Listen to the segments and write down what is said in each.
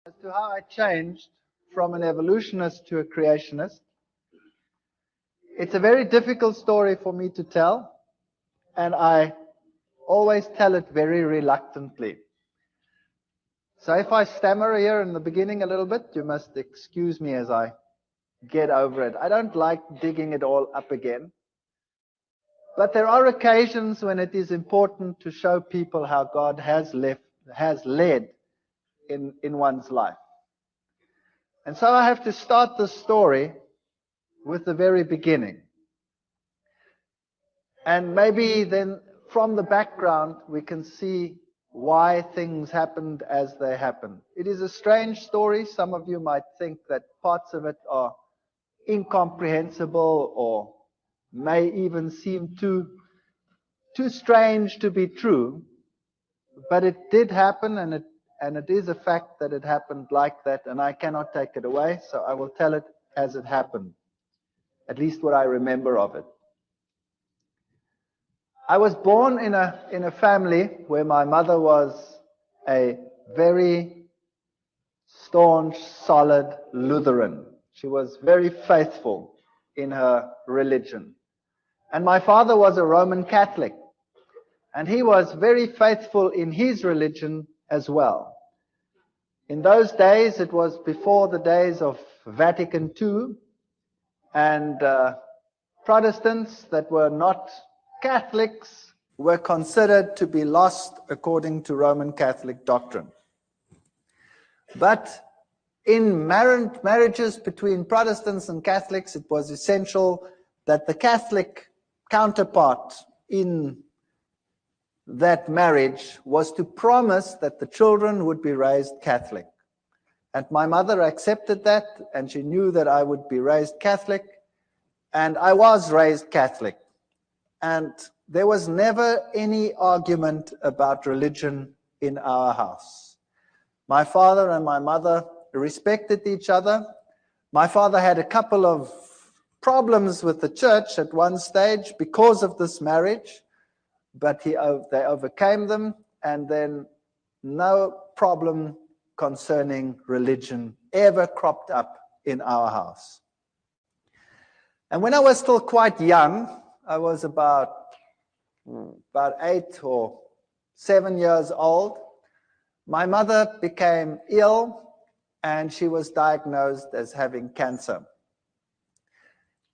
As to how I changed from an evolutionist to a creationist. It's a very difficult story for me to tell, and I always tell it very reluctantly. So if I stammer here in the beginning a little bit, you must excuse me as I get over it. I don't like digging it all up again. But there are occasions when it is important to show people how God has led in one's life. And so I have to start the story with the very beginning. And maybe then from the background we can see why things happened as they happened. It is a strange story. Some of you might think that parts of it are incomprehensible or may even seem too strange to be true. But it did happen, and it is a fact that it happened like that, and I cannot take it away, so I will tell it as it happened, at least what I remember of it. I was born in a family where my mother was a very staunch, solid Lutheran. She was very faithful in her religion. And my father was a Roman Catholic, and he was very faithful in his religion as well. In those days, it was before the days of Vatican II, and Protestants that were not Catholics were considered to be lost according to Roman Catholic doctrine. But in marriages between Protestants and Catholics, it was essential that the Catholic counterpart in that marriage was to promise that the children would be raised Catholic. And my mother accepted that, and she knew that I would be raised Catholic, and I was raised Catholic. And there was never any argument about religion in our house. My father and my mother respected each other. My father had a couple of problems with the church at one stage because of this marriage, but they overcame them, and then no problem concerning religion ever cropped up in our house. And when I was still quite young, I was about 8 or 7 years old, my mother became ill, and she was diagnosed as having cancer.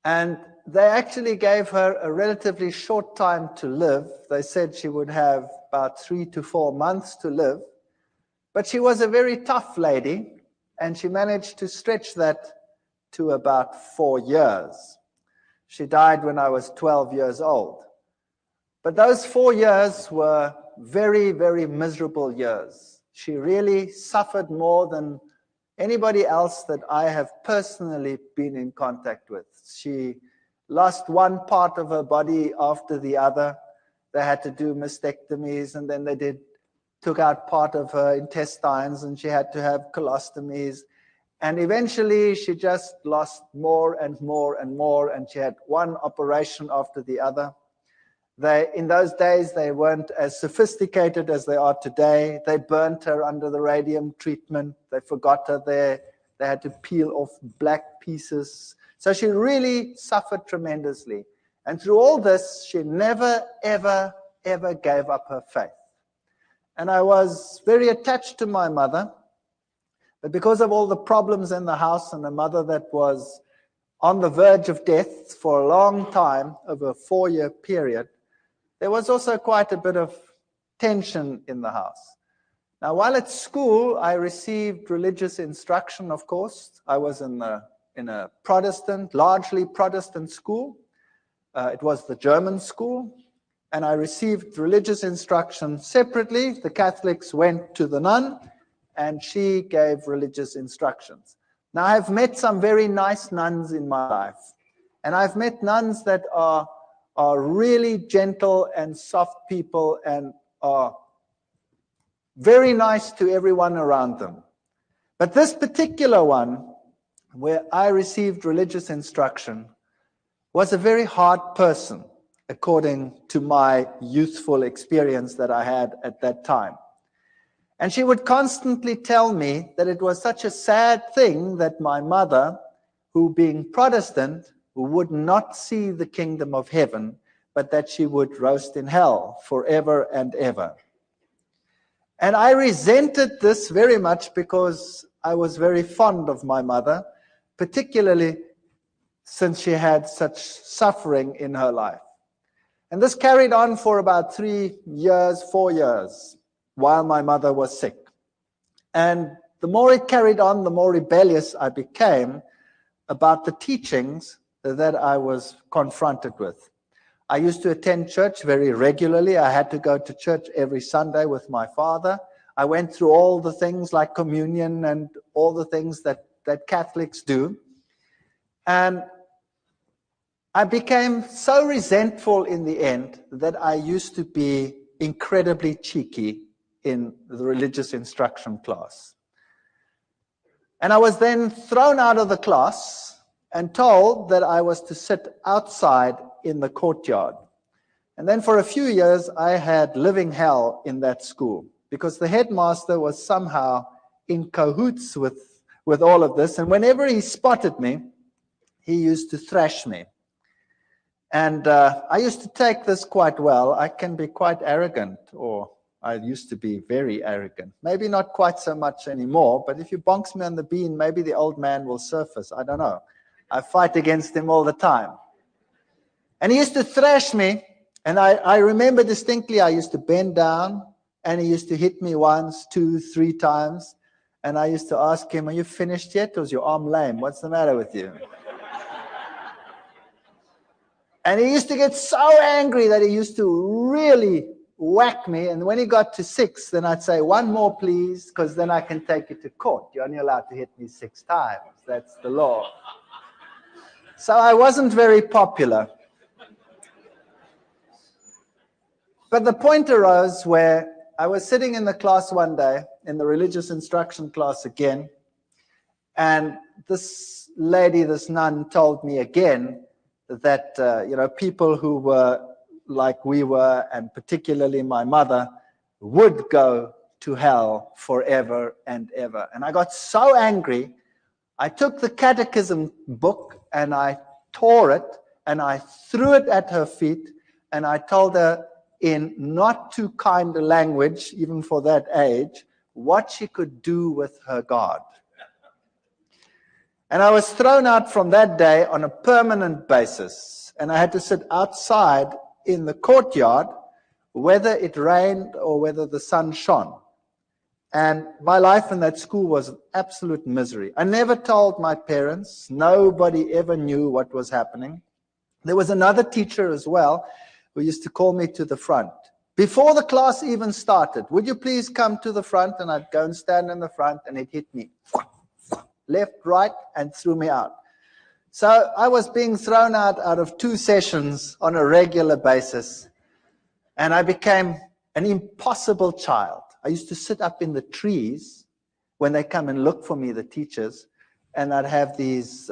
And they actually gave her a relatively short time to live. They said she would have about 3 to 4 months to live. But she was a very tough lady, and she managed to stretch that to about 4 years. She died when I was 12 years old. But those 4 years were very, very miserable years. She really suffered more than anybody else that I have personally been in contact with. She lost one part of her body after the other. They had to do mastectomies, and then they took out part of her intestines, and she had to have colostomies. And eventually she just lost more and more and more, and she had one operation after the other. In those days, they weren't as sophisticated as they are today. They burnt her under the radium treatment. They forgot her there. They had to peel off black pieces. So she really suffered tremendously. And through all this, she never, ever, ever gave up her faith. And I was very attached to my mother. But because of all the problems in the house, and a mother that was on the verge of death for a long time, over a 4-year period, there was also quite a bit of tension in the house. Now, while at school, I received religious instruction, of course. I was in a Protestant, largely Protestant school. It was the German school. And I received religious instruction separately. The Catholics went to the nun, and she gave religious instructions. Now, I've met some very nice nuns in my life. And I've met nuns that are really gentle and soft people and are very nice to everyone around them. But this particular one, where I received religious instruction, was a very hard person, according to my youthful experience that I had at that time. And she would constantly tell me that it was such a sad thing that my mother, who being Protestant, would not see the kingdom of heaven, but that she would roast in hell forever and ever. And I resented this very much because I was very fond of my mother, particularly since she had such suffering in her life. And this carried on for about 3 years, 4 years, while my mother was sick. And the more it carried on, the more rebellious I became about the teachings that I was confronted with. I used to attend church very regularly. I had to go to church every Sunday with my father. I went through all the things like communion and all the things that Catholics do. And I became so resentful in the end that I used to be incredibly cheeky in the religious instruction class. And I was then thrown out of the class and told that I was to sit outside in the courtyard. And then for a few years, I had living hell in that school because the headmaster was somehow in cahoots with all of this. And whenever he spotted me, he used to thrash me. And I used to take this quite well. I can be quite arrogant, or I used to be very arrogant. Maybe not quite so much anymore, but if you bonks me on the bean, maybe the old man will surface. I don't know. I fight against him all the time. And he used to thrash me, and I remember distinctly I used to bend down, and he used to hit me once, 2, 3 times, and I used to ask him, "Are you finished yet, or is your arm lame? What's the matter with you?" And he used to get so angry that he used to really whack me, and when he got to 6, then I'd say, "One more, please, because then I can take you to court. You're only allowed to hit me 6 times. That's the law." So I wasn't very popular. But the point arose where I was sitting in the class one day, in the religious instruction class again, and this lady, this nun, told me again that people who were like we were, and particularly my mother, would go to hell forever and ever. And I got so angry, I took the catechism book and I tore it and I threw it at her feet, and I told her in not too kind a language, even for that age, what she could do with her God. And I was thrown out from that day on a permanent basis, and I had to sit outside in the courtyard, whether it rained or whether the sun shone. And my life in that school was absolute misery. I never told my parents. Nobody ever knew what was happening. There was another teacher as well who used to call me to the front. Before the class even started, "Would you please come to the front?" And I'd go and stand in the front, and he'd hit me left, right, and threw me out. So I was being thrown out of 2 sessions on a regular basis, and I became an impossible child. I used to sit up in the trees when they come and look for me, the teachers, and I'd have these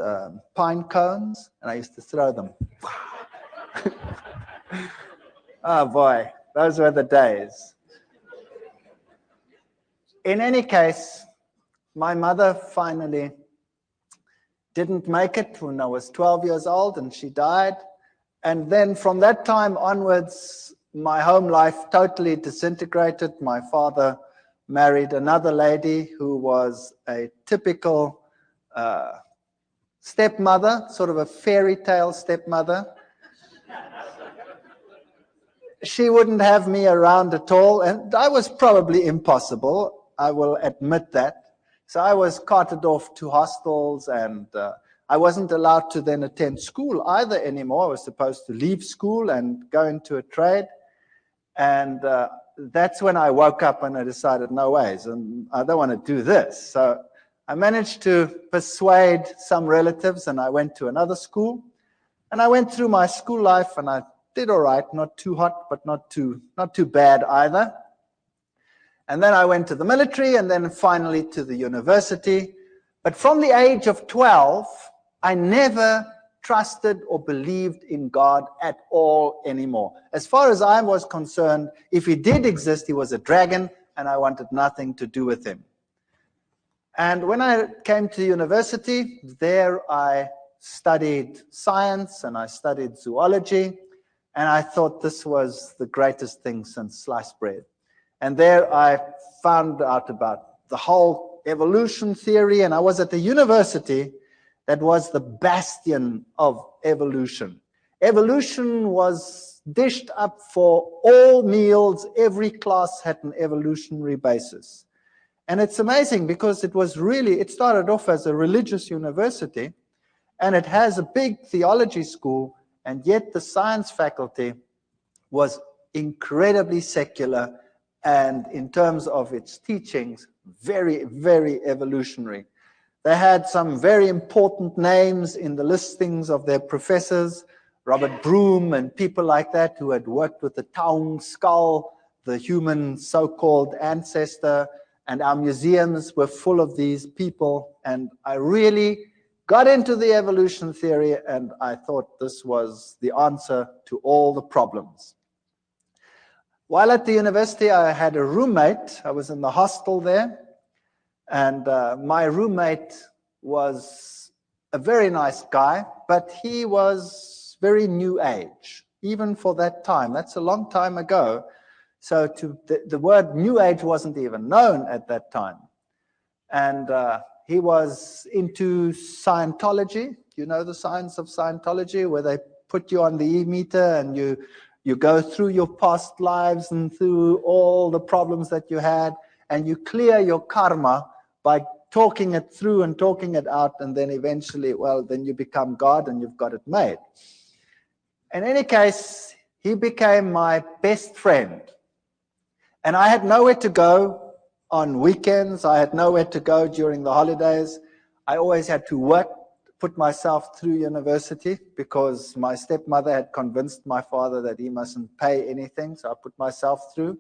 pine cones, and I used to throw them. Oh boy, those were the days. In any case, my mother finally didn't make it when I was 12 years old, and she died. And then from that time onwards, my home life totally disintegrated. My father married another lady who was a typical stepmother, sort of a fairy tale stepmother. She wouldn't have me around at all, and I was probably impossible, I will admit that. So I was carted off to hostels, and I wasn't allowed to then attend school either anymore. I was supposed to leave school and go into a trade. And that's when I woke up and I decided, no ways, and I don't want to do this. So I managed to persuade some relatives, and I went to another school. And I went through my school life, and I did all right, not too hot, but not too bad either. And then I went to the military, and then finally to the university. But from the age of 12, I never trusted or believed in God at all anymore. As far as I was concerned, if he did exist, he was a dragon, and I wanted nothing to do with him. And when I came to university, there I studied science and I studied zoology, and I thought this was the greatest thing since sliced bread. And there I found out about the whole evolution theory, and I was at the university that was the bastion of evolution. Evolution was dished up for all meals. Every class had an evolutionary basis. And it's amazing because it started off as a religious university, and it has a big theology school, and yet the science faculty was incredibly secular, and in terms of its teachings, very, very evolutionary. They had some very important names in the listings of their professors, Robert Broom and people like that who had worked with the Taung skull, the human so-called ancestor, and our museums were full of these people. And I really got into the evolution theory, and I thought this was the answer to all the problems. While at the university, I had a roommate. I was in the hostel there, and my roommate was a very nice guy, but he was very new age, even for that time. That's a long time ago. So the word New Age wasn't even known at that time. And he was into Scientology. You know the science of Scientology, where they put you on the e-meter and you go through your past lives and through all the problems that you had, and you clear your karma by talking it through and talking it out, and then eventually, well, then you become God and you've got it made. In any case, he became my best friend. And I had nowhere to go on weekends. I had nowhere to go during the holidays. I always had to work, put myself through university, because my stepmother had convinced my father that he mustn't pay anything, so I put myself through.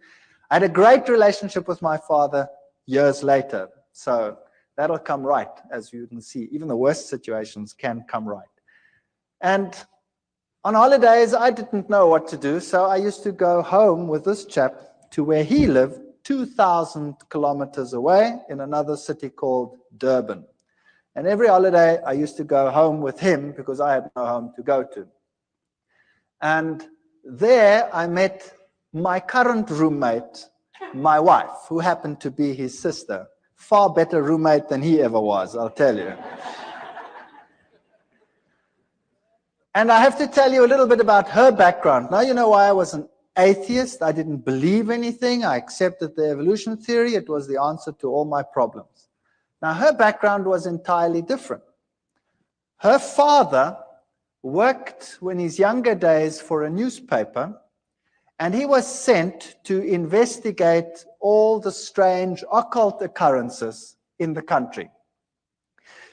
I had a great relationship with my father years later, so that'll come right, as you can see. Even the worst situations can come right. And on holidays, I didn't know what to do, so I used to go home with this chap to where he lived, 2,000 kilometers away in another city called Durban. And every holiday, I used to go home with him because I had no home to go to. And there I met my current roommate, my wife, who happened to be his sister. Far better roommate than he ever was, I'll tell you. And I have to tell you a little bit about her background. Now you know why I was an atheist. I didn't believe anything. I accepted the evolution theory. It was the answer to all my problems. Now, her background was entirely different. Her father worked in his younger days for a newspaper, and he was sent to investigate all the strange occult occurrences in the country.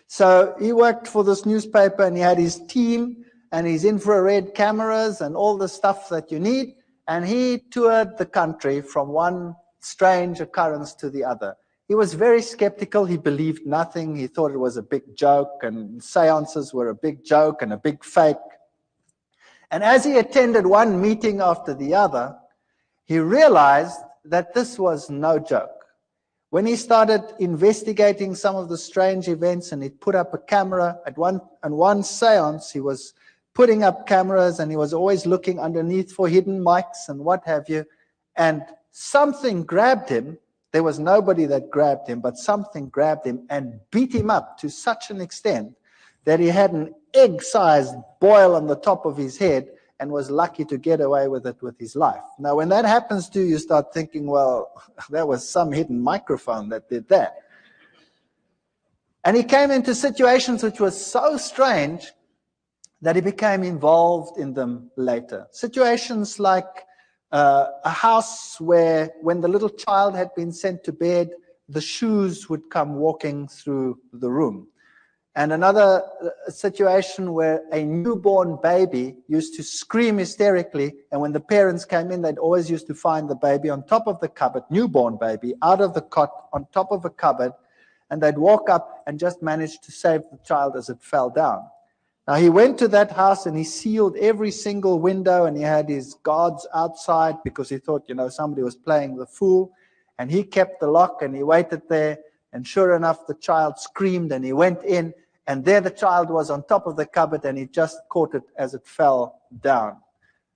So he worked for this newspaper, and he had his team and his infrared cameras and all the stuff that you need. And he toured the country from one strange occurrence to the other. He was very skeptical. He believed nothing. He thought it was a big joke, and seances were a big joke and a big fake. And as he attended one meeting after the other, he realized that this was no joke. When he started investigating some of the strange events, and he put up a camera at one seance, he was putting up cameras, and he was always looking underneath for hidden mics and what have you. And something grabbed him. There was nobody that grabbed him, but something grabbed him and beat him up to such an extent that he had an egg-sized boil on the top of his head and was lucky to get away with it with his life. Now, when that happens to you, you start thinking, well, that was some hidden microphone that did that. And he came into situations which were so strange that he became involved in them later. Situations like a house where, when the little child had been sent to bed, the shoes would come walking through the room. And another situation where a newborn baby used to scream hysterically, and when the parents came in, they'd always used to find the baby on top of the cupboard, newborn baby, out of the cot, on top of a cupboard, and they'd walk up and just manage to save the child as it fell down. Now, he went to that house and he sealed every single window, and he had his guards outside because he thought, somebody was playing the fool. And he kept the lock and he waited there. And sure enough, the child screamed and he went in. And there the child was on top of the cupboard and he just caught it as it fell down.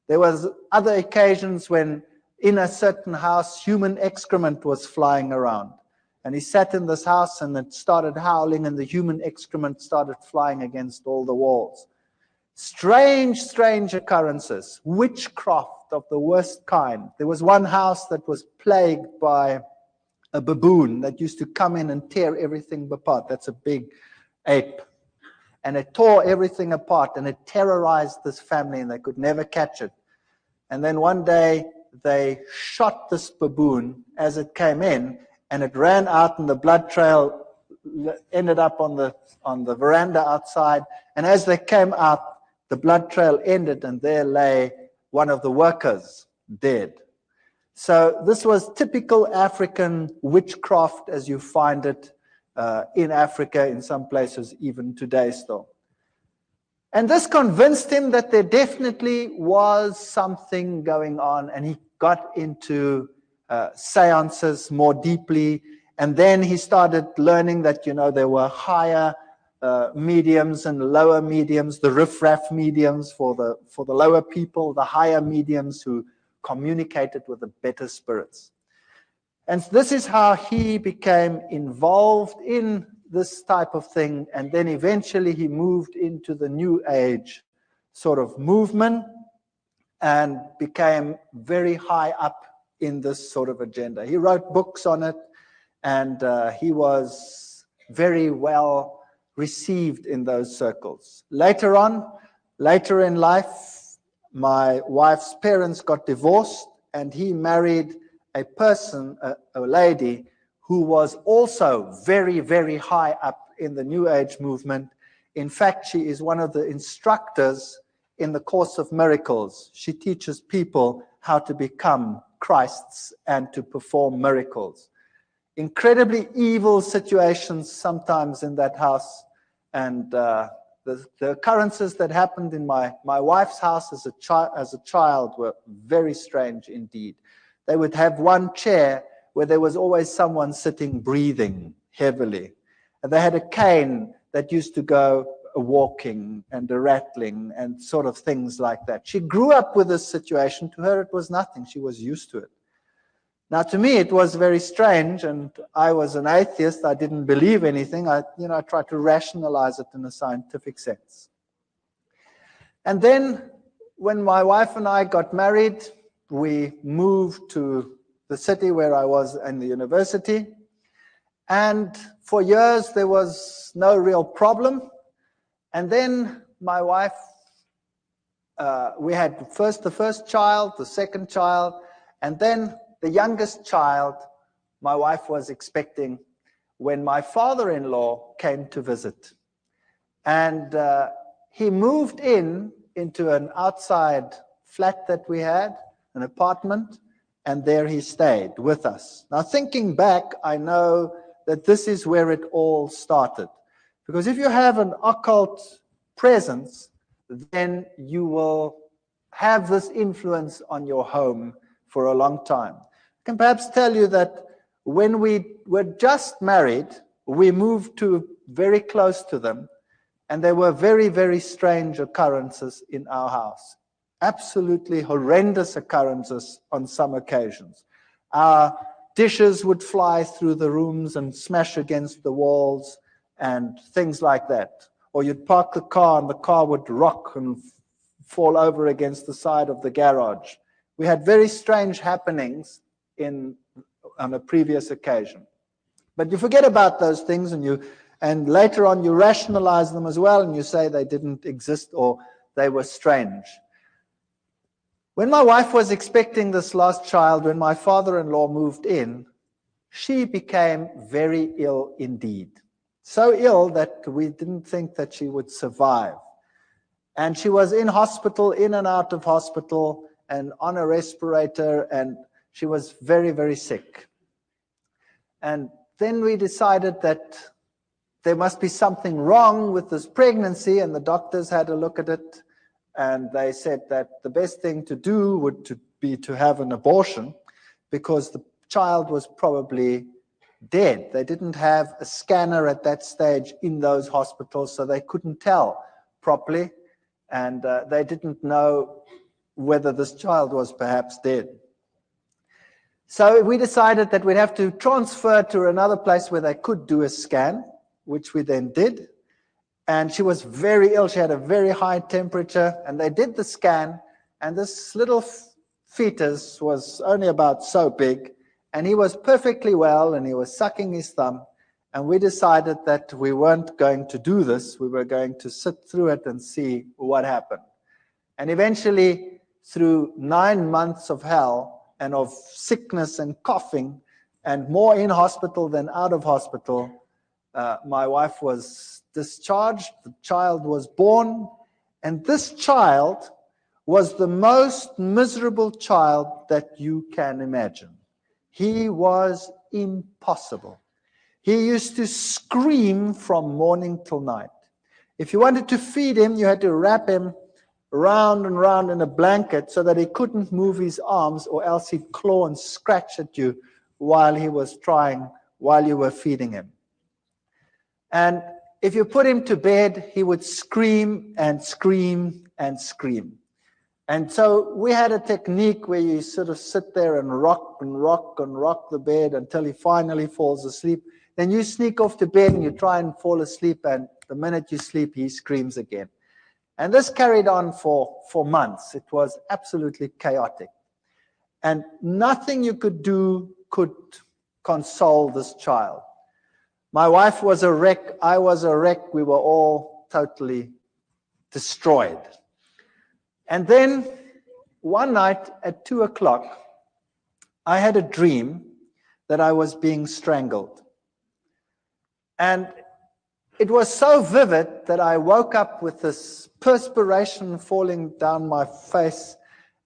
There was other occasions when in a certain house, human excrement was flying around. And he sat in this house and it started howling and the human excrement started flying against all the walls. Strange, strange occurrences. Witchcraft of the worst kind. There was one house that was plagued by a baboon that used to come in and tear everything apart. That's a big ape. And it tore everything apart and it terrorized this family and they could never catch it. And then one day they shot this baboon as it came in and it ran out and the blood trail ended up on the veranda outside. And as they came out, the blood trail ended and there lay one of the workers dead. So this was typical African witchcraft as you find it in Africa, in some places, even today still. And this convinced him that there definitely was something going on, and he got into seances more deeply. And then he started learning that, there were higher mediums and lower mediums, the riffraff mediums for the lower people, the higher mediums who communicated with the better spirits. And this is how he became involved in this type of thing. And then eventually he moved into the New Age sort of movement and became very high up in this sort of agenda. He wrote books on it, and he was very well received in those circles. Later in life, my wife's parents got divorced, and he married a person, a lady, who was also very, very high up in the New Age movement. In fact, she is one of the instructors in the Course of Miracles. She teaches people how to become Christs and to perform miracles. Incredibly evil situations sometimes in that house. And the occurrences that happened in my wife's house as a child were very strange indeed. They would have one chair where there was always someone sitting breathing heavily. And they had a cane that used to go walking and a rattling and sort of things like that. She grew up with this situation. To her, it was nothing. She was used to it. Now, to me, it was very strange, and I was an atheist. I didn't believe anything. I tried to rationalize it in a scientific sense. And then when my wife and I got married, we moved to the city where I was in the university. And for years, there was no real problem. And then my wife, we had the first child, the second child, and then the youngest child my wife was expecting when my father-in-law came to visit. And he moved into an outside flat that we had, an apartment, and there he stayed with us. Now, thinking back, I know that this is where it all started. Because if you have an occult presence, then you will have this influence on your home for a long time. I can perhaps tell you that when we were just married, we moved very close to them, and there were very, very strange occurrences in our house. Absolutely horrendous occurrences on some occasions. Our dishes would fly through the rooms and smash against the walls and things like that. Or you'd park the car and the car would rock and fall over against the side of the garage. We had very strange happenings on a previous occasion. But you forget about those things, and later on you rationalize them as well, and you say they didn't exist or they were strange. When my wife was expecting this last child, when my father-in-law moved in, she became very ill indeed. So ill that we didn't think that she would survive. And she was in hospital, in and out of hospital, and on a respirator, and she was very, very sick. And then we decided that there must be something wrong with this pregnancy, and the doctors had a look at it, and they said that the best thing to do would be to have an abortion, because the child was probably dead. They didn't have a scanner at that stage in those hospitals, so they couldn't tell properly, and they didn't know whether this child was perhaps dead. So we decided that we'd have to transfer to another place where they could do a scan, which we then did. And she was very ill. She had a very high temperature, and they did the scan, and this little fetus was only about so big, and he was perfectly well, and he was sucking his thumb. And we decided that we weren't going to do this. We were going to sit through it and see what happened. And eventually, through 9 months of hell and of sickness and coughing, and more in hospital than out of hospital, my wife was discharged. The child was born, and this child was the most miserable child that you can imagine. He was impossible. He used to scream from morning till night. If you wanted to feed him, you had to wrap him round and round in a blanket so that he couldn't move his arms, or else he'd claw and scratch at you while you were feeding him. And if you put him to bed, he would scream and scream and scream. And so we had a technique where you sort of sit there and rock and rock and rock the bed until he finally falls asleep. Then you sneak off to bed and you try and fall asleep, and the minute you sleep, he screams again. And this carried on for months. It was absolutely chaotic. And nothing you could do could console this child. My wife was a wreck. I was a wreck. We were all totally destroyed. And then one night at 2 o'clock, I had a dream that I was being strangled. And it was so vivid that I woke up with this perspiration falling down my face,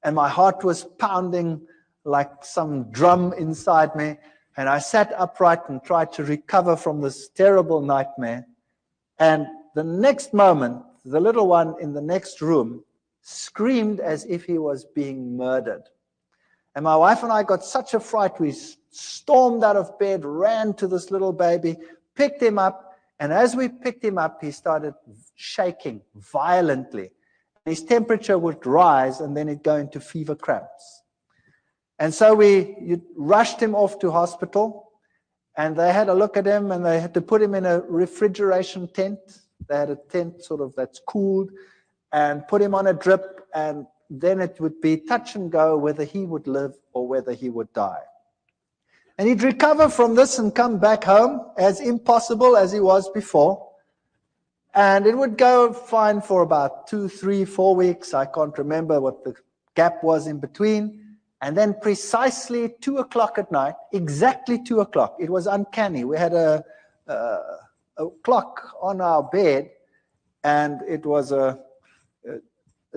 and my heart was pounding like some drum inside me. And I sat upright and tried to recover from this terrible nightmare. And the next moment, the little one in the next room screamed as if he was being murdered. And my wife and I got such a fright, we stormed out of bed, ran to this little baby, picked him up, and as we picked him up, he started shaking violently. His temperature would rise, and then he'd go into fever cramps. And so we rushed him off to hospital, and they had a look at him, and they had to put him in a refrigeration tent. They had a tent sort of that's cooled, and put him on a drip, and then it would be touch and go whether he would live or whether he would die. And he'd recover from this and come back home as impossible as he was before. And it would go fine for about 2, 3, 4 weeks. I can't remember what the gap was in between. And then precisely 2 o'clock at night, exactly 2 o'clock, it was uncanny. We had a clock on our bed, and it was a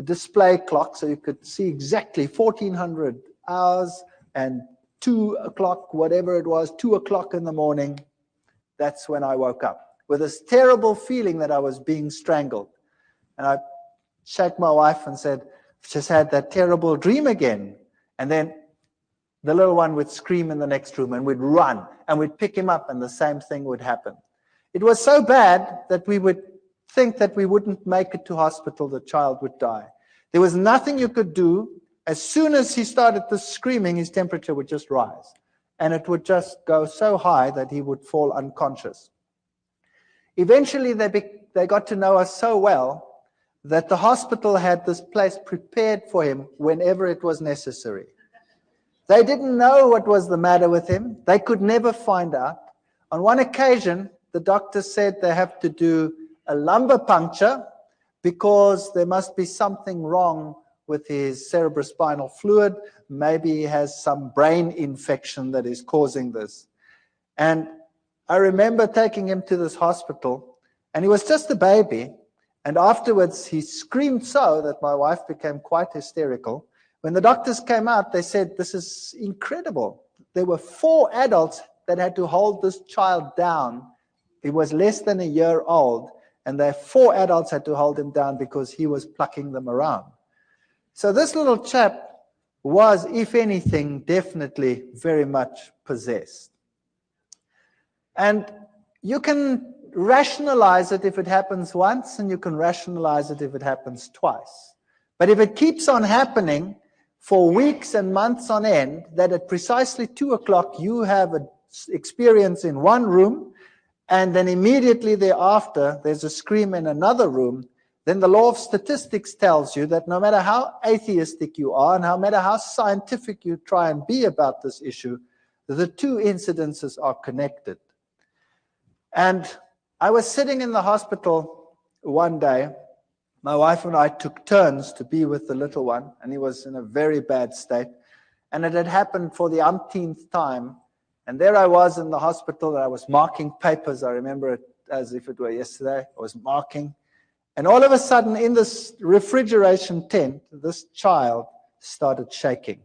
display clock, so you could see exactly 1400 hours and 2 o'clock, whatever it was, 2 o'clock in the morning. That's when I woke up with this terrible feeling that I was being strangled. And I shook my wife and said, I've just had that terrible dream again. And then the little one would scream in the next room, and we'd run and we'd pick him up, and the same thing would happen. It was so bad that we would think that we wouldn't make it to hospital, the child would die. There was nothing you could do. As soon as he started the screaming, his temperature would just rise, and it would just go so high that he would fall unconscious. Eventually, they got to know us so well that the hospital had this place prepared for him whenever it was necessary. They didn't know what was the matter with him. They could never find out. On one occasion, the doctor said they have to do a lumbar puncture because there must be something wrong with his cerebrospinal fluid. Maybe he has some brain infection that is causing this. And I remember taking him to this hospital, and he was just a baby. And afterwards, he screamed so that my wife became quite hysterical. When the doctors came out, they said, this is incredible. There were 4 adults that had to hold this child down. He was less than a year old, and their 4 adults had to hold him down because he was plucking them around. So this little chap was, if anything, definitely very much possessed. And you can rationalize it if it happens once, and you can rationalize it if it happens twice. But if it keeps on happening for weeks and months on end, that at precisely 2 o'clock you have an experience in one room, and then immediately thereafter there's a scream in another room, then the law of statistics tells you that no matter how atheistic you are and no matter how scientific you try and be about this issue, the two incidences are connected. And I was sitting in the hospital one day. My wife and I took turns to be with the little one, and he was in a very bad state. And it had happened for the umpteenth time. And there I was in the hospital, and I was marking papers. I remember it as if it were yesterday. I was marking. And all of a sudden, in this refrigeration tent, this child started shaking.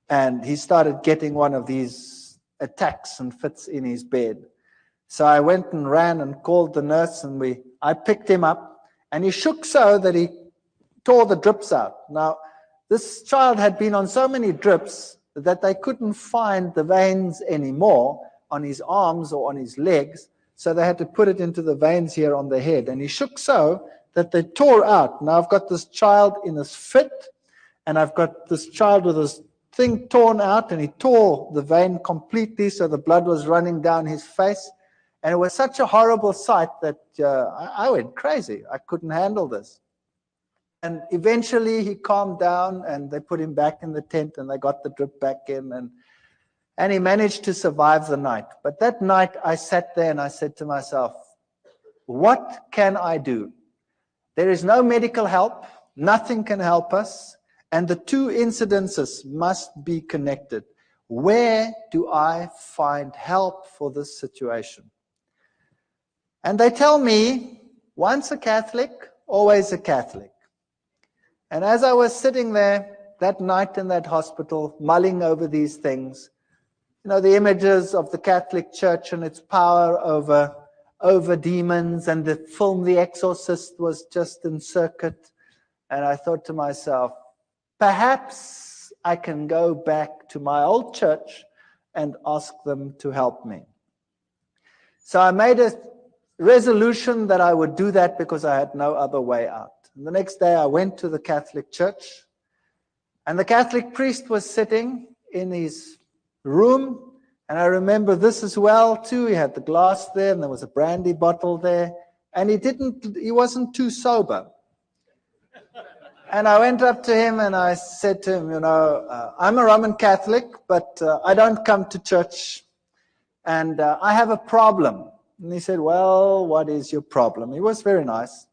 And he started getting one of these attacks and fits in his bed. So I went and ran and called the nurse, and I picked him up, and he shook so that he tore the drips out. Now, this child had been on so many drips that they couldn't find the veins anymore on his arms or on his legs, so they had to put it into the veins here on the head. And he shook so that they tore out. Now I've got this child in this fit, and I've got this child with this thing torn out, and he tore the vein completely, so the blood was running down his face. And it was such a horrible sight that I went crazy. I couldn't handle this. And eventually he calmed down, and they put him back in the tent, and they got the drip back in, and he managed to survive the night. But that night I sat there and I said to myself, what can I do? There is no medical help. Nothing can help us. And the two incidences must be connected. Where do I find help for this situation? And they tell me, once a Catholic, always a Catholic. And as I was sitting there that night in that hospital, mulling over these things, the images of the Catholic Church and its power over demons, and the film The Exorcist was just in circuit. And I thought to myself, perhaps I can go back to my old church and ask them to help me. So I made a resolution that I would do that because I had no other way out. And the next day I went to the Catholic Church, and the Catholic priest was sitting in his room, and I remember this as well too. He had the glass there, and there was a brandy bottle there, and he wasn't too sober. And I went up to him and I said to him, I'm a Roman Catholic, but I don't come to church, and I have a problem. And he said, well, what is your problem? He was very nice.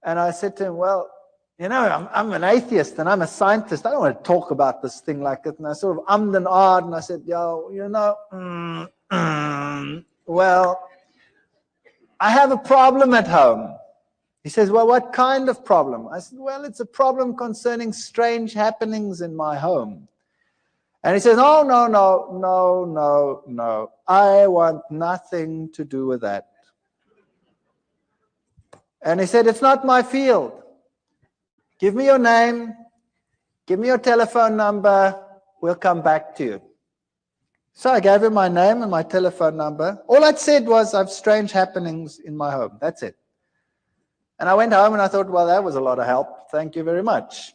And I said to him, well, I'm an atheist and I'm a scientist. I don't want to talk about this thing like that. And I sort of ummed and ahed, and I said, well, I have a problem at home. He says, well, what kind of problem? I said, well, it's a problem concerning strange happenings in my home. And he says, oh, no. I want nothing to do with that. And he said, it's not my field. Give me your name. Give me your telephone number. We'll come back to you. So I gave him my name and my telephone number. All I'd said was, I have strange happenings in my home. That's it. And I went home and I thought, well, that was a lot of help. Thank you very much.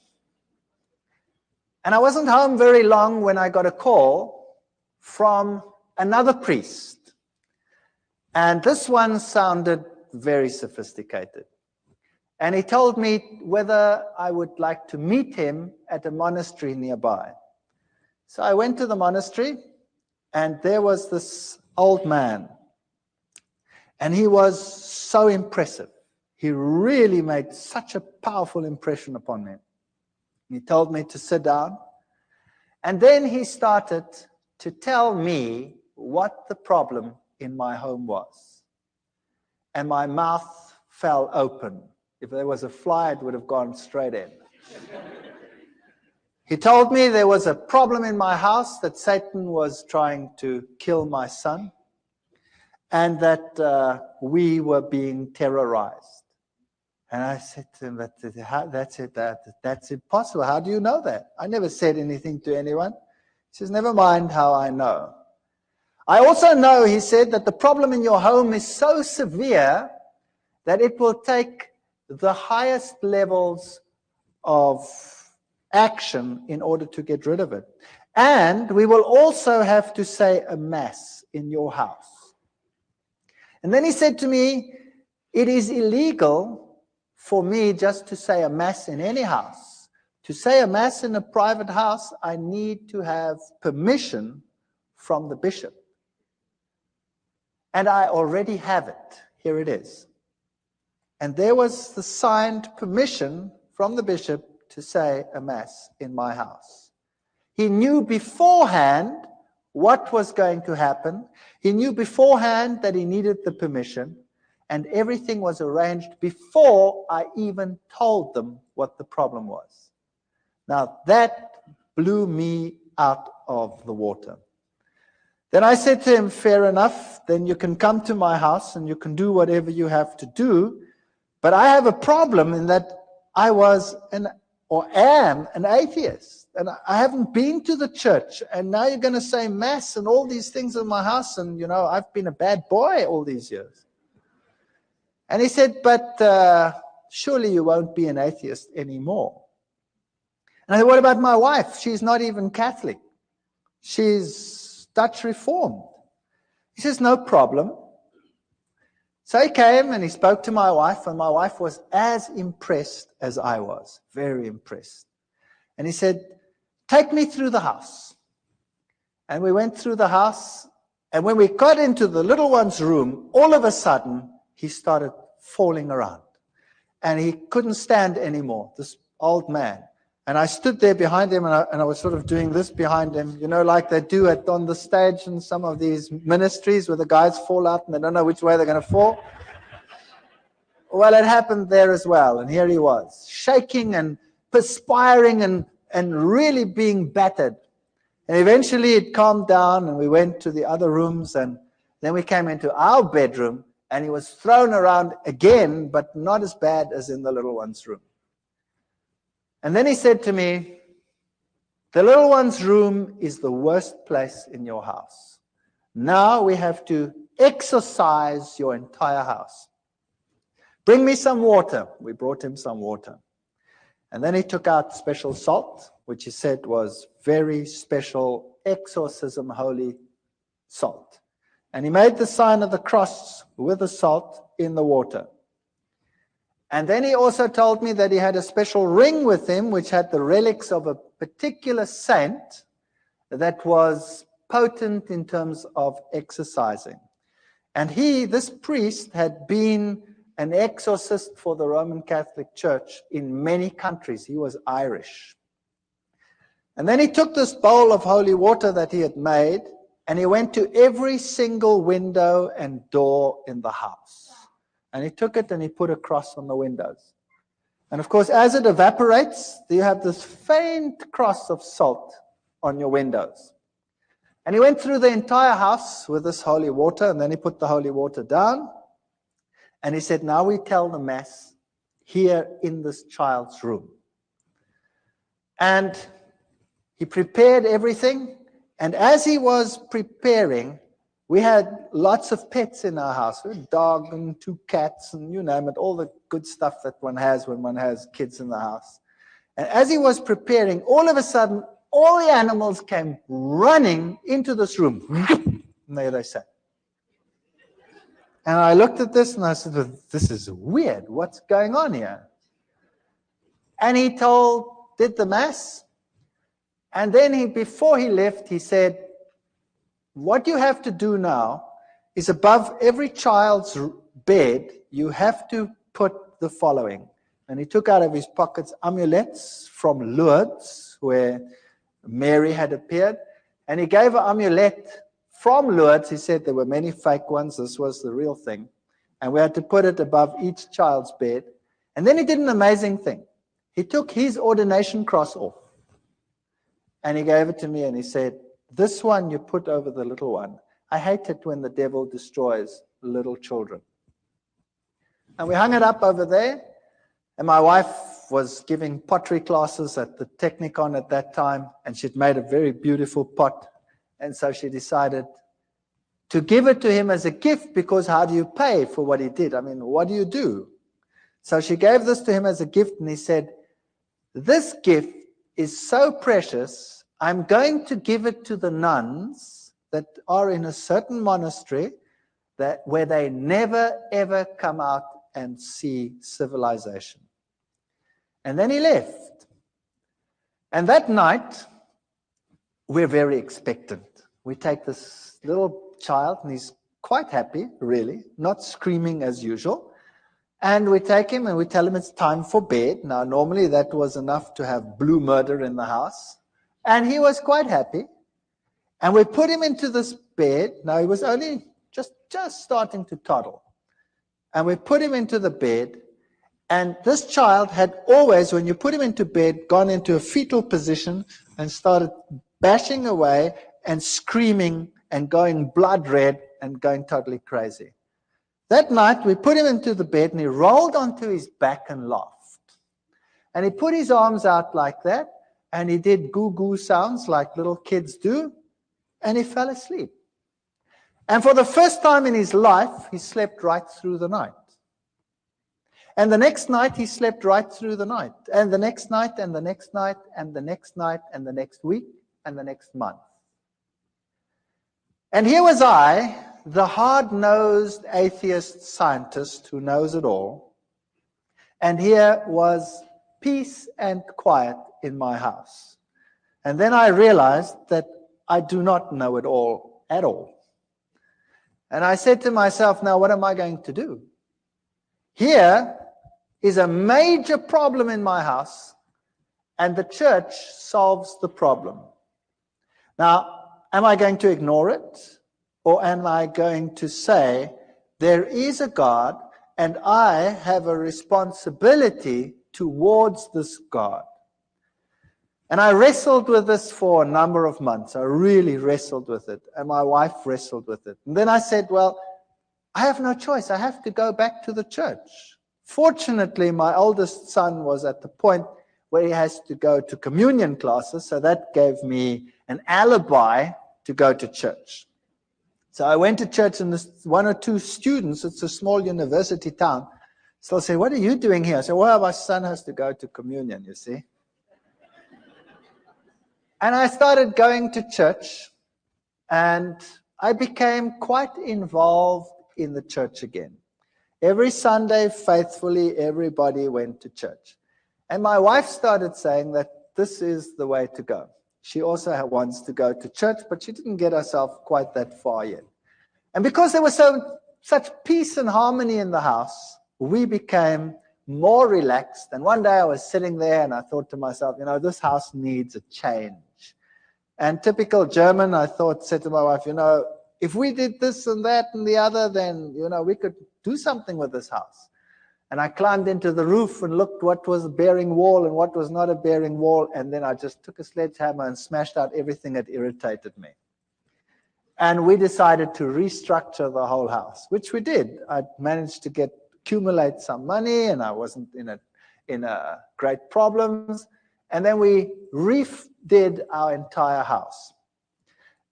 And I wasn't home very long when I got a call from another priest. And this one sounded very sophisticated. And he told me whether I would like to meet him at a monastery nearby. So I went to the monastery, and there was this old man. And he was so impressive. He really made such a powerful impression upon me. He told me to sit down. And then he started to tell me what the problem in my home was. And my mouth fell open. If there was a fly, it would have gone straight in. He told me there was a problem in my house, that Satan was trying to kill my son, and that we were being terrorized. And I said to him, that's impossible. How do you know that? I never said anything to anyone. He says, never mind how I know. I also know, he said, that the problem in your home is so severe that it will take the highest levels of action in order to get rid of it. And we will also have to say a mass in your house. And then he said to me, it is illegal for me just to say a mass in any house. To say a mass in a private house, I need to have permission from the bishop. And I already have it. Here it is. And there was the signed permission from the bishop to say a mass in my house. He knew beforehand what was going to happen. He knew beforehand that he needed the permission, and everything was arranged before I even told them what the problem was. Now, that blew me out of the water. Then I said to him, fair enough, then you can come to my house and you can do whatever you have to do, but I have a problem in that I was am an atheist, and I haven't been to the church, and now you're going to say mass and all these things in my house, and you know, I've been a bad boy all these years. And he said, but surely you won't be an atheist anymore. And I said, what about my wife? She's not even Catholic. She's Dutch Reformed. He says, no problem. So he came and he spoke to my wife, and my wife was as impressed as I was, very impressed. And he said, take me through the house. And we went through the house, and when we got into the little one's room, all of a sudden, he started falling around. And he couldn't stand anymore, this old man. And I stood there behind him, and I was sort of doing this behind him, you know, like they do on the stage in some of these ministries where the guys fall out and they don't know which way they're going to fall. Well, it happened there as well. And here he was, shaking and perspiring and really being battered. And eventually it calmed down, and we went to the other rooms, and then we came into our bedroom, and he was thrown around again, but not as bad as in the little one's room. And then he said to me, the little one's room is the worst place in your house. Now we have to exorcise your entire house. Bring me some water. We brought him some water. And then he took out special salt, which he said was very special exorcism holy salt. And he made the sign of the cross with the salt in the water. And then he also told me that he had a special ring with him, which had the relics of a particular saint that was potent in terms of exorcising. And this priest, had been an exorcist for the Roman Catholic Church in many countries. He was Irish. And then he took this bowl of holy water that he had made, and he went to every single window and door in the house. And he took it and he put a cross on the windows. And of course, as it evaporates, you have this faint cross of salt on your windows. And he went through the entire house with this holy water, and then he put the holy water down. And he said, now we tell the Mass here in this child's room. And he prepared everything. And as he was preparing, we had lots of pets in our house. We had a dog and 2 cats and you name it, all the good stuff that one has when one has kids in the house. And as he was preparing, all of a sudden, all the animals came running into this room. And there they sat. And I looked at this and I said, well, this is weird. What's going on here? And he did the Mass. And then before he left, he said, what you have to do now is above every child's bed, you have to put the following. And he took out of his pockets amulets from Lourdes, where Mary had appeared. And he gave an amulet from Lourdes. He said there were many fake ones. This was the real thing. And we had to put it above each child's bed. And then he did an amazing thing. He took his ordination cross off. And he gave it to me and he said, this one you put over the little one. I hate it when the devil destroys little children. And we hung it up over there. And my wife was giving pottery classes at the Technicon at that time, and she'd made a very beautiful pot. And so she decided to give it to him as a gift, because how do you pay for what he did? I mean, what do you do? So she gave this to him as a gift, and he said, this gift is so precious, I'm going to give it to the nuns that are in a certain monastery where they never, ever come out and see civilization. And then he left. And that night, we're very expectant. We take this little child, and he's quite happy, really, not screaming as usual. And we take him and we tell him it's time for bed. Now, normally that was enough to have blue murder in the house. And he was quite happy. And we put him into this bed. Now, he was only just starting to toddle. And we put him into the bed. And this child had always, when you put him into bed, gone into a fetal position and started bashing away and screaming and going blood red and going totally crazy. That night, we put him into the bed, and he rolled onto his back and laughed. And he put his arms out like that, and he did goo-goo sounds like little kids do, and he fell asleep. And for the first time in his life, he slept right through the night. And the next night, he slept right through the night. And the next night, and the next night, and the next night, and the next week, and the next month. And here was I, the hard-nosed atheist scientist who knows it all. And here was peace and quiet in my house. And then I realized that I do not know it all at all. And I said to myself, now what am I going to do? Here is a major problem in my house, and the church solves the problem. Now, am I going to ignore it? Or am I going to say, there is a God, and I have a responsibility towards this God? And I wrestled with this for a number of months. I really wrestled with it. And my wife wrestled with it. And then I said, well, I have no choice. I have to go back to the church. Fortunately, my oldest son was at the point where he has to go to communion classes. So that gave me an alibi to go to church. So I went to church, and this one or two students, it's a small university town, so say, what are you doing here? I said, well, my son has to go to communion, you see. And I started going to church, and I became quite involved in the church again. Every Sunday, faithfully, everybody went to church. And my wife started saying that this is the way to go. She also wants to go to church, but she didn't get herself quite that far yet. And because there was such peace and harmony in the house, we became more relaxed. And one day I was sitting there, and I thought to myself, you know, this house needs a change. And typical German, I said to my wife, you know, if we did this and that and the other, then, you know, we could do something with this house. And I climbed into the roof and looked what was a bearing wall and what was not a bearing wall. And then I just took a sledgehammer and smashed out everything that irritated me. And we decided to restructure the whole house, which we did. I managed to accumulate some money, and I wasn't in a great problems. And then we redid our entire house.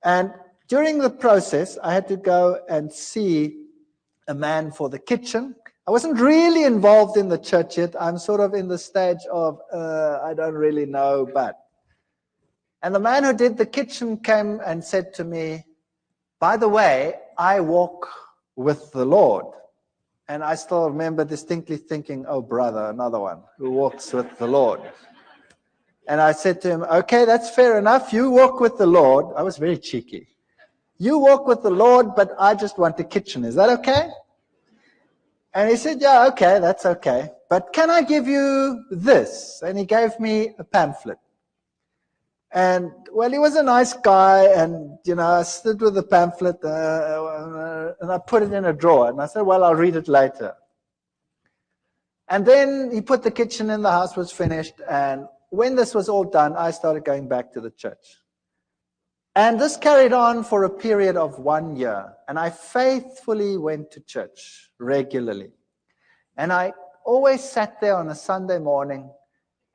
And during the process, I had to go and see a man for the kitchen. I wasn't really involved in the church yet. I'm sort of in the stage of, I don't really know, but. And the man who did the kitchen came and said to me, by the way, I walk with the Lord. And I still remember distinctly thinking, oh, brother, another one who walks with the Lord. And I said to him, okay, that's fair enough. You walk with the Lord. I was very cheeky. You walk with the Lord, but I just want a kitchen. Is that okay? And he said, yeah, okay, that's okay. But can I give you this? And he gave me a pamphlet. And, well, he was a nice guy, and, you know, I stood with the pamphlet, and I put it in a drawer. And I said, well, I'll read it later. And then he put the kitchen in, the house was finished, and when this was all done, I started going back to the church. And this carried on for a period of 1 year. And I faithfully went to church regularly. And I always sat there on a Sunday morning,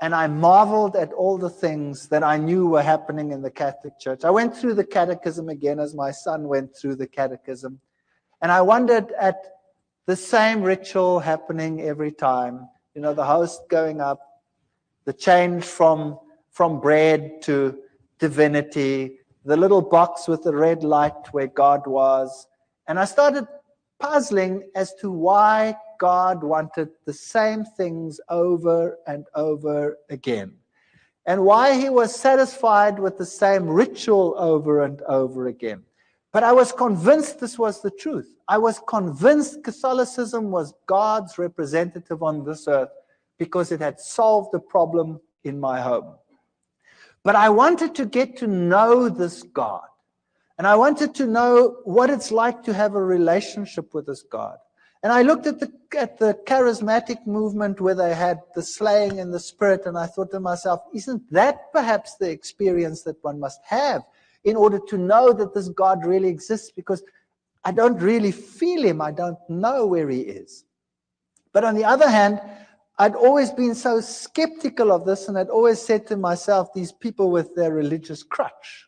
and I marveled at all the things that I knew were happening in the Catholic Church. I went through the catechism again as my son went through the catechism, and I wondered at the same ritual happening every time. You know, the host going up, the change from bread to divinity, the little box with the red light where God was. And I started puzzling as to why God wanted the same things over and over again, and why he was satisfied with the same ritual over and over again. But I was convinced this was the truth. I was convinced Catholicism was God's representative on this earth because it had solved the problem in my home. But I wanted to get to know this God. And I wanted to know what it's like to have a relationship with this God. And I looked at the charismatic movement where they had the slaying in the spirit, and I thought to myself, isn't that perhaps the experience that one must have in order to know that this God really exists? Because I don't really feel him. I don't know where he is. But on the other hand, I'd always been so skeptical of this, and I'd always said to myself, these people with their religious crutch.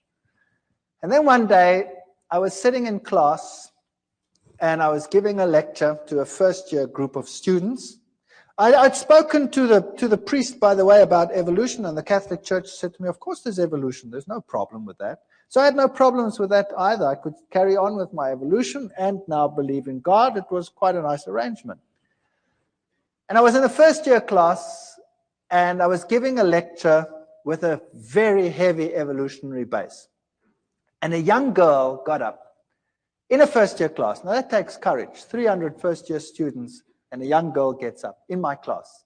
And then one day, I was sitting in class, and I was giving a lecture to a first-year group of students. I'd spoken to the priest, by the way, about evolution, and the Catholic Church said to me, of course there's evolution, there's no problem with that. So I had no problems with that either. I could carry on with my evolution and now believe in God. It was quite a nice arrangement. And I was in a first-year class, and I was giving a lecture with a very heavy evolutionary base. And a young girl got up in a first-year class. Now, that takes courage. 300 first-year students, and a young girl gets up in my class.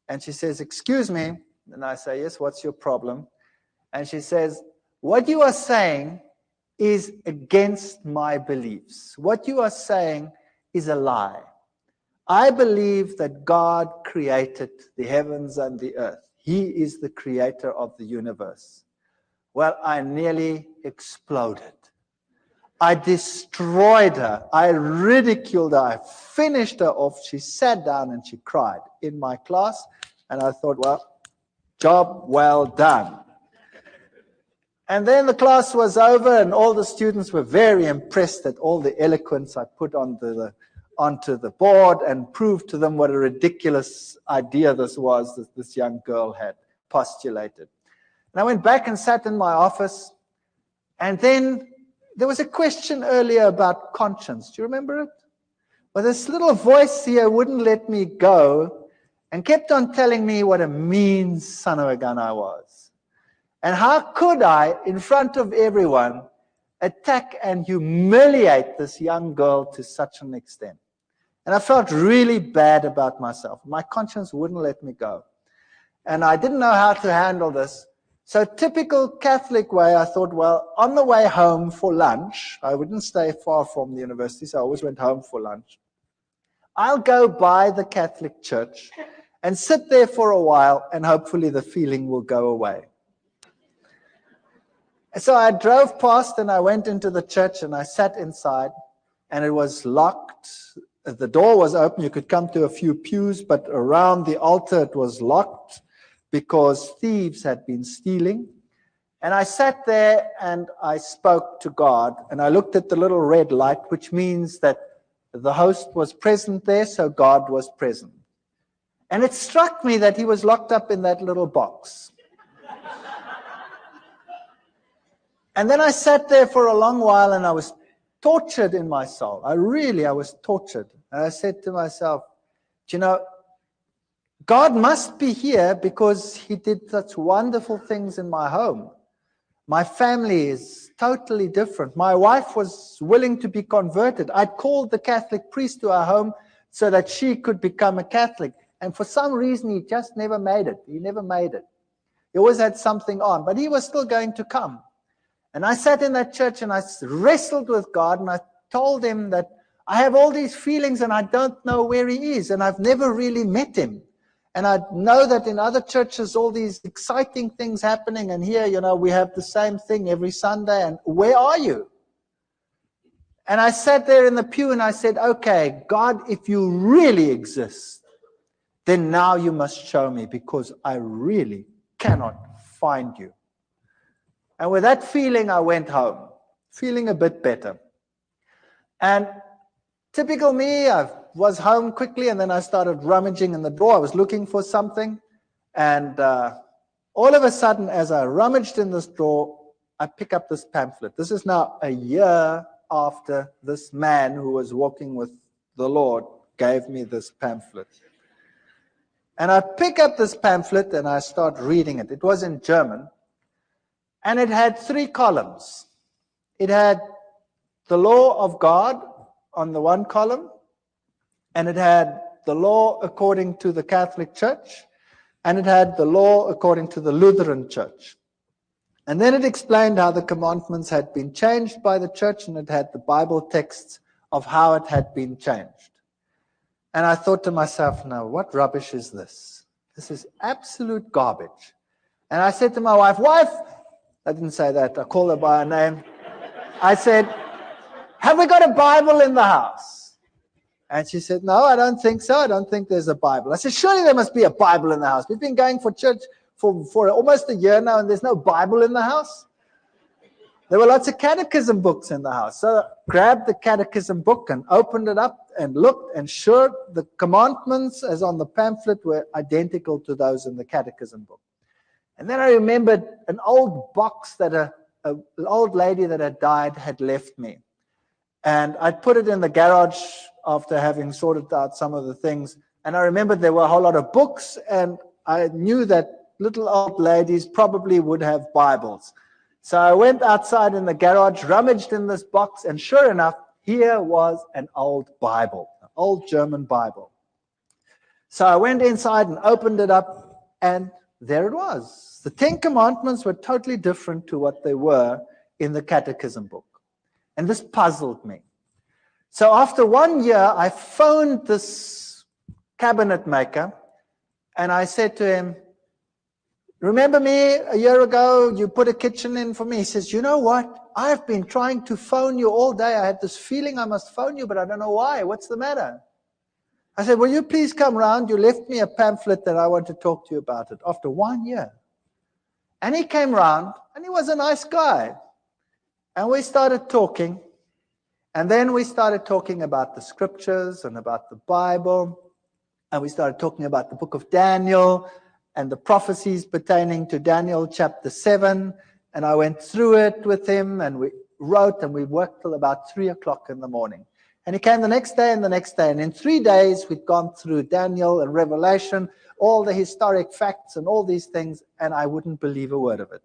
And she says, excuse me. And I say, yes, what's your problem? And she says, what you are saying is against my beliefs. What you are saying is a lie. I believe that God created the heavens and the earth. He is the creator of the universe. Well, I nearly exploded. I destroyed her. I ridiculed her. I finished her off. She sat down and she cried in my class. And I thought, well, job well done. And then the class was over, and all the students were very impressed at all the eloquence I put onto the board and proved to them what a ridiculous idea this was that this young girl had postulated. And I went back and sat in my office, and then there was a question earlier about conscience. Do you remember it? Well, this little voice here wouldn't let me go and kept on telling me what a mean son of a gun I was. And how could I, in front of everyone, attack and humiliate this young girl to such an extent? And I felt really bad about myself. My conscience wouldn't let me go. And I didn't know how to handle this. So typical Catholic way, I thought, well, on the way home for lunch, I wouldn't stay far from the university, so I always went home for lunch. I'll go by the Catholic Church and sit there for a while, and hopefully the feeling will go away. So I drove past, and I went into the church, and I sat inside, and it was locked. The door was open. You could come to a few pews, but around the altar it was locked because thieves had been stealing. And I sat there and I spoke to God, and I looked at the little red light, which means that the host was present there, so God was present. And it struck me that he was locked up in that little box. And then I sat there for a long while, and I was tortured in my soul. I was tortured. And I said to myself, you know, God must be here because he did such wonderful things in my home. My family is totally different. My wife was willing to be converted. I'd called the Catholic priest to our home so that she could become a Catholic. And for some reason, he just never made it. He never made it. He always had something on, but he was still going to come. And I sat in that church and I wrestled with God, and I told him that I have all these feelings and I don't know where he is, and I've never really met him. And I know that in other churches, all these exciting things happening, and here, you know, we have the same thing every Sunday, and where are you? And I sat there in the pew and I said, okay, God, if you really exist, then now you must show me, because I really cannot find you. And with that feeling, I went home, feeling a bit better. And typical me, I was home quickly, and then I started rummaging in the drawer. I was looking for something. And all of a sudden, as I rummaged in this drawer, I pick up this pamphlet. This is now a year after this man who was walking with the Lord gave me this pamphlet. And I pick up this pamphlet and I start reading it. It was in German. And it had 3 columns. It had the law of God on the one column, and it had the law according to the Catholic Church, and it had the law according to the Lutheran Church. And then it explained how the commandments had been changed by the church, and it had the Bible texts of how it had been changed. And I thought to myself, now, what rubbish is this? This is absolute garbage. And I said to my wife, I didn't say that, I called her by her name. I said, have we got a Bible in the house? And she said, no, I don't think so. I don't think there's a Bible. I said, surely there must be a Bible in the house. We've been going for church for almost a year now, and there's no Bible in the house. There were lots of catechism books in the house. So I grabbed the catechism book and opened it up and looked, and sure, the commandments as on the pamphlet were identical to those in the catechism book. And then I remembered an old box that an old lady that had died had left me. And I'd put it in the garage after having sorted out some of the things. And I remembered there were a whole lot of books, and I knew that little old ladies probably would have Bibles. So I went outside in the garage, rummaged in this box, and sure enough, here was an old Bible, an old German Bible. So I went inside and opened it up, and there it was. The 10 Commandments were totally different to what they were in the catechism book. And this puzzled me. So after 1 year, I phoned this cabinet maker, and I said to him, remember me a year ago, you put a kitchen in for me? He says, you know what? I've been trying to phone you all day. I had this feeling I must phone you, but I don't know why. What's the matter? I said, will you please come round? You left me a pamphlet that I want to talk to you about it after 1 year. And he came round, and he was a nice guy. And we started talking. And then we started talking about the scriptures and about the Bible. And we started talking about the book of Daniel and the prophecies pertaining to Daniel chapter 7. And I went through it with him, and we wrote, and we worked till about 3 o'clock in the morning. And he came the next day and the next day. And in 3 days, we'd gone through Daniel and Revelation, all the historic facts and all these things, and I wouldn't believe a word of it.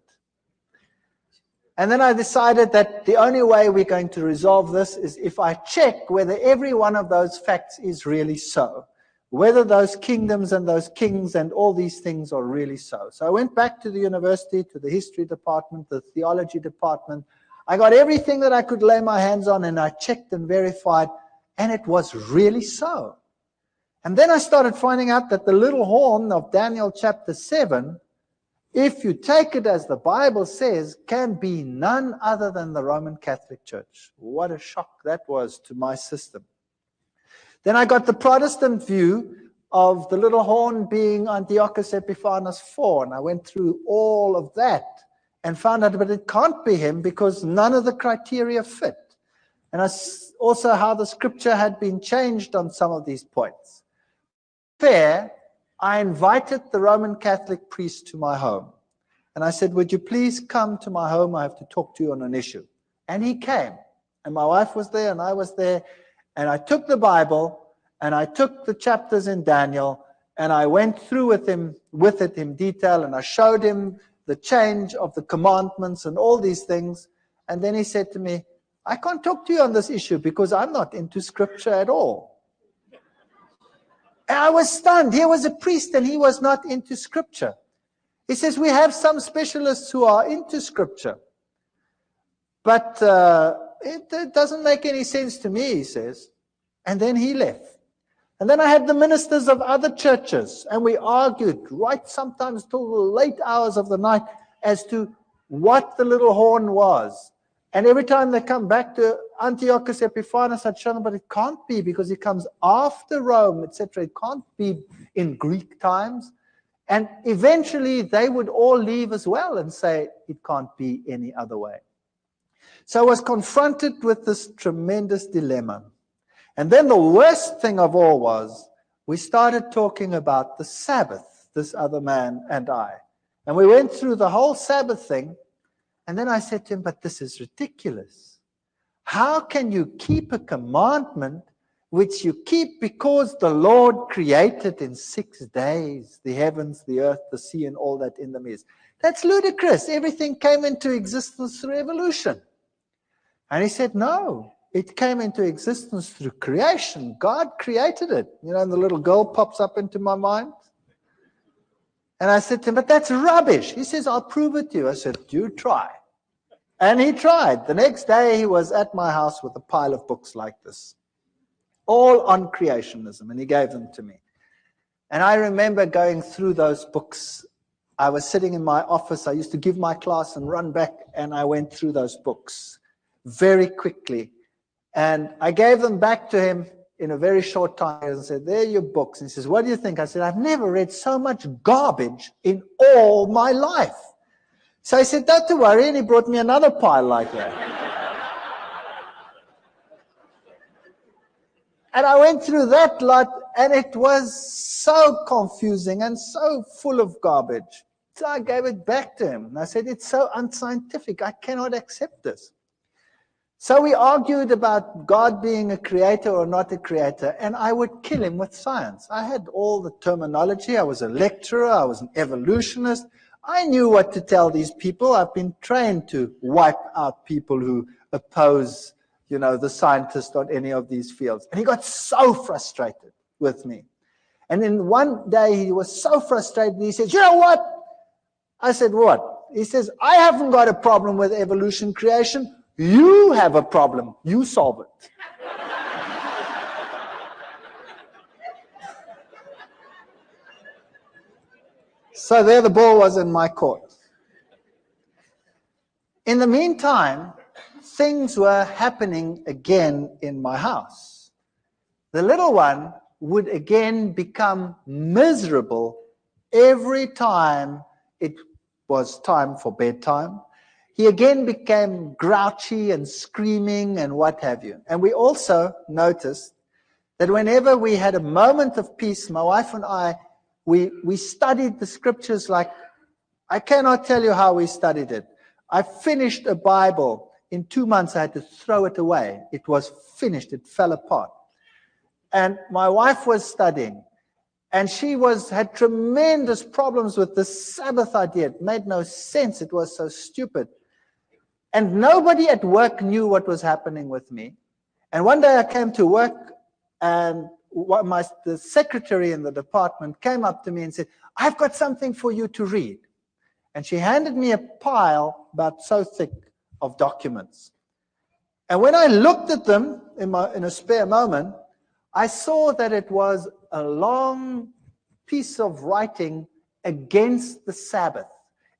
And then I decided that the only way we're going to resolve this is if I check whether every one of those facts is really so, whether those kingdoms and those kings and all these things are really so. So I went back to the university, to the history department, the theology department. I got everything that I could lay my hands on, and I checked and verified, and it was really so. And then I started finding out that the little horn of Daniel chapter 7, if you take it as the Bible says, can be none other than the Roman Catholic Church. What a shock that was to my system. Then I got the Protestant view of the little horn being Antiochus Epiphanes IV, and I went through all of that and found out, but it can't be him because none of the criteria fit. And also how the scripture had been changed on some of these points. I invited the Roman Catholic priest to my home. And I said, would you please come to my home? I have to talk to you on an issue. And he came. And my wife was there, and I was there. And I took the Bible, and I took the chapters in Daniel, and I went through with it in detail, and I showed him the change of the commandments and all these things. And then he said to me, I can't talk to you on this issue because I'm not into scripture at all. And I was stunned. Here was a priest, and he was not into scripture. He says, we have some specialists who are into scripture. But it doesn't make any sense to me, he says. And then he left. And then I had the ministers of other churches, and we argued right sometimes till the late hours of the night as to what the little horn was. And every time they come back to Antiochus Epiphanes had shown them, but it can't be because it comes after Rome, etc. It can't be in Greek times. And eventually they would all leave as well and say it can't be any other way. So I was confronted with this tremendous dilemma. And then the worst thing of all was we started talking about the Sabbath, this other man and I. And we went through the whole Sabbath thing. And then I said to him, but this is ridiculous. How can you keep a commandment which you keep because the Lord created in 6 days, the heavens, the earth, the sea, and all that in them is? That's ludicrous. Everything came into existence through evolution. And he said, no, it came into existence through creation. God created it. You know, and the little girl pops up into my mind. And I said to him, but that's rubbish. He says, I'll prove it to you. I said, you try. And he tried. The next day he was at my house with a pile of books like this, all on creationism, and he gave them to me. And I remember going through those books. I was sitting in my office. I used to give my class and run back, and I went through those books very quickly. And I gave them back to him in a very short time and said, there are your books. And he says, what do you think? I said, I've never read so much garbage in all my life. So he said, don't worry, and he brought me another pile like that. And I went through that lot, and it was so confusing and so full of garbage. So I gave it back to him. And I said, it's so unscientific. I cannot accept this. So we argued about God being a creator or not a creator, and I would kill him with science. I had all the terminology. I was a lecturer. I was an evolutionist. I knew what to tell these people. I've been trained to wipe out people who oppose, you know, the scientist on any of these fields. And he got so frustrated with me. And then one day he was so frustrated, he said, you know what? I said, what? He says, I haven't got a problem with evolution creation. You have a problem. You solve it. So there the ball was in my court. In the meantime, things were happening again in my house. The little one would again become miserable every time it was time for bedtime. He again became grouchy and screaming and what have you. And we also noticed that whenever we had a moment of peace, my wife and I, we studied the scriptures like, I cannot tell you how we studied it. I finished a Bible. In 2 months, I had to throw it away. It was finished. It fell apart. And my wife was studying. And she had tremendous problems with the Sabbath idea. It made no sense. It was so stupid. And nobody at work knew what was happening with me. And one day I came to work, and the secretary in the department came up to me and said, I've got something for you to read. And she handed me a pile about so thick of documents. And when I looked at them in a spare moment, I saw that it was a long piece of writing against the Sabbath.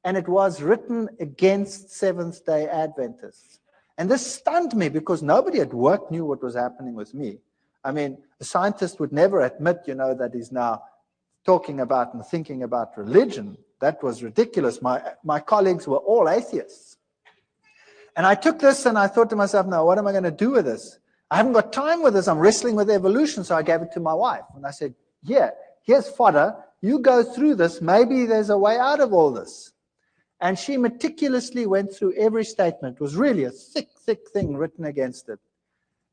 And it was written against Seventh-day Adventists. And this stunned me because nobody at work knew what was happening with me. I mean, a scientist would never admit, you know, that he's now talking about and thinking about religion. That was ridiculous. My colleagues were all atheists. And I took this and I thought to myself, now, what am I going to do with this? I haven't got time with this. I'm wrestling with evolution. So I gave it to my wife. And I said, yeah, here's fodder. You go through this. Maybe there's a way out of all this. And she meticulously went through every statement. It was really a thick, thick thing written against it.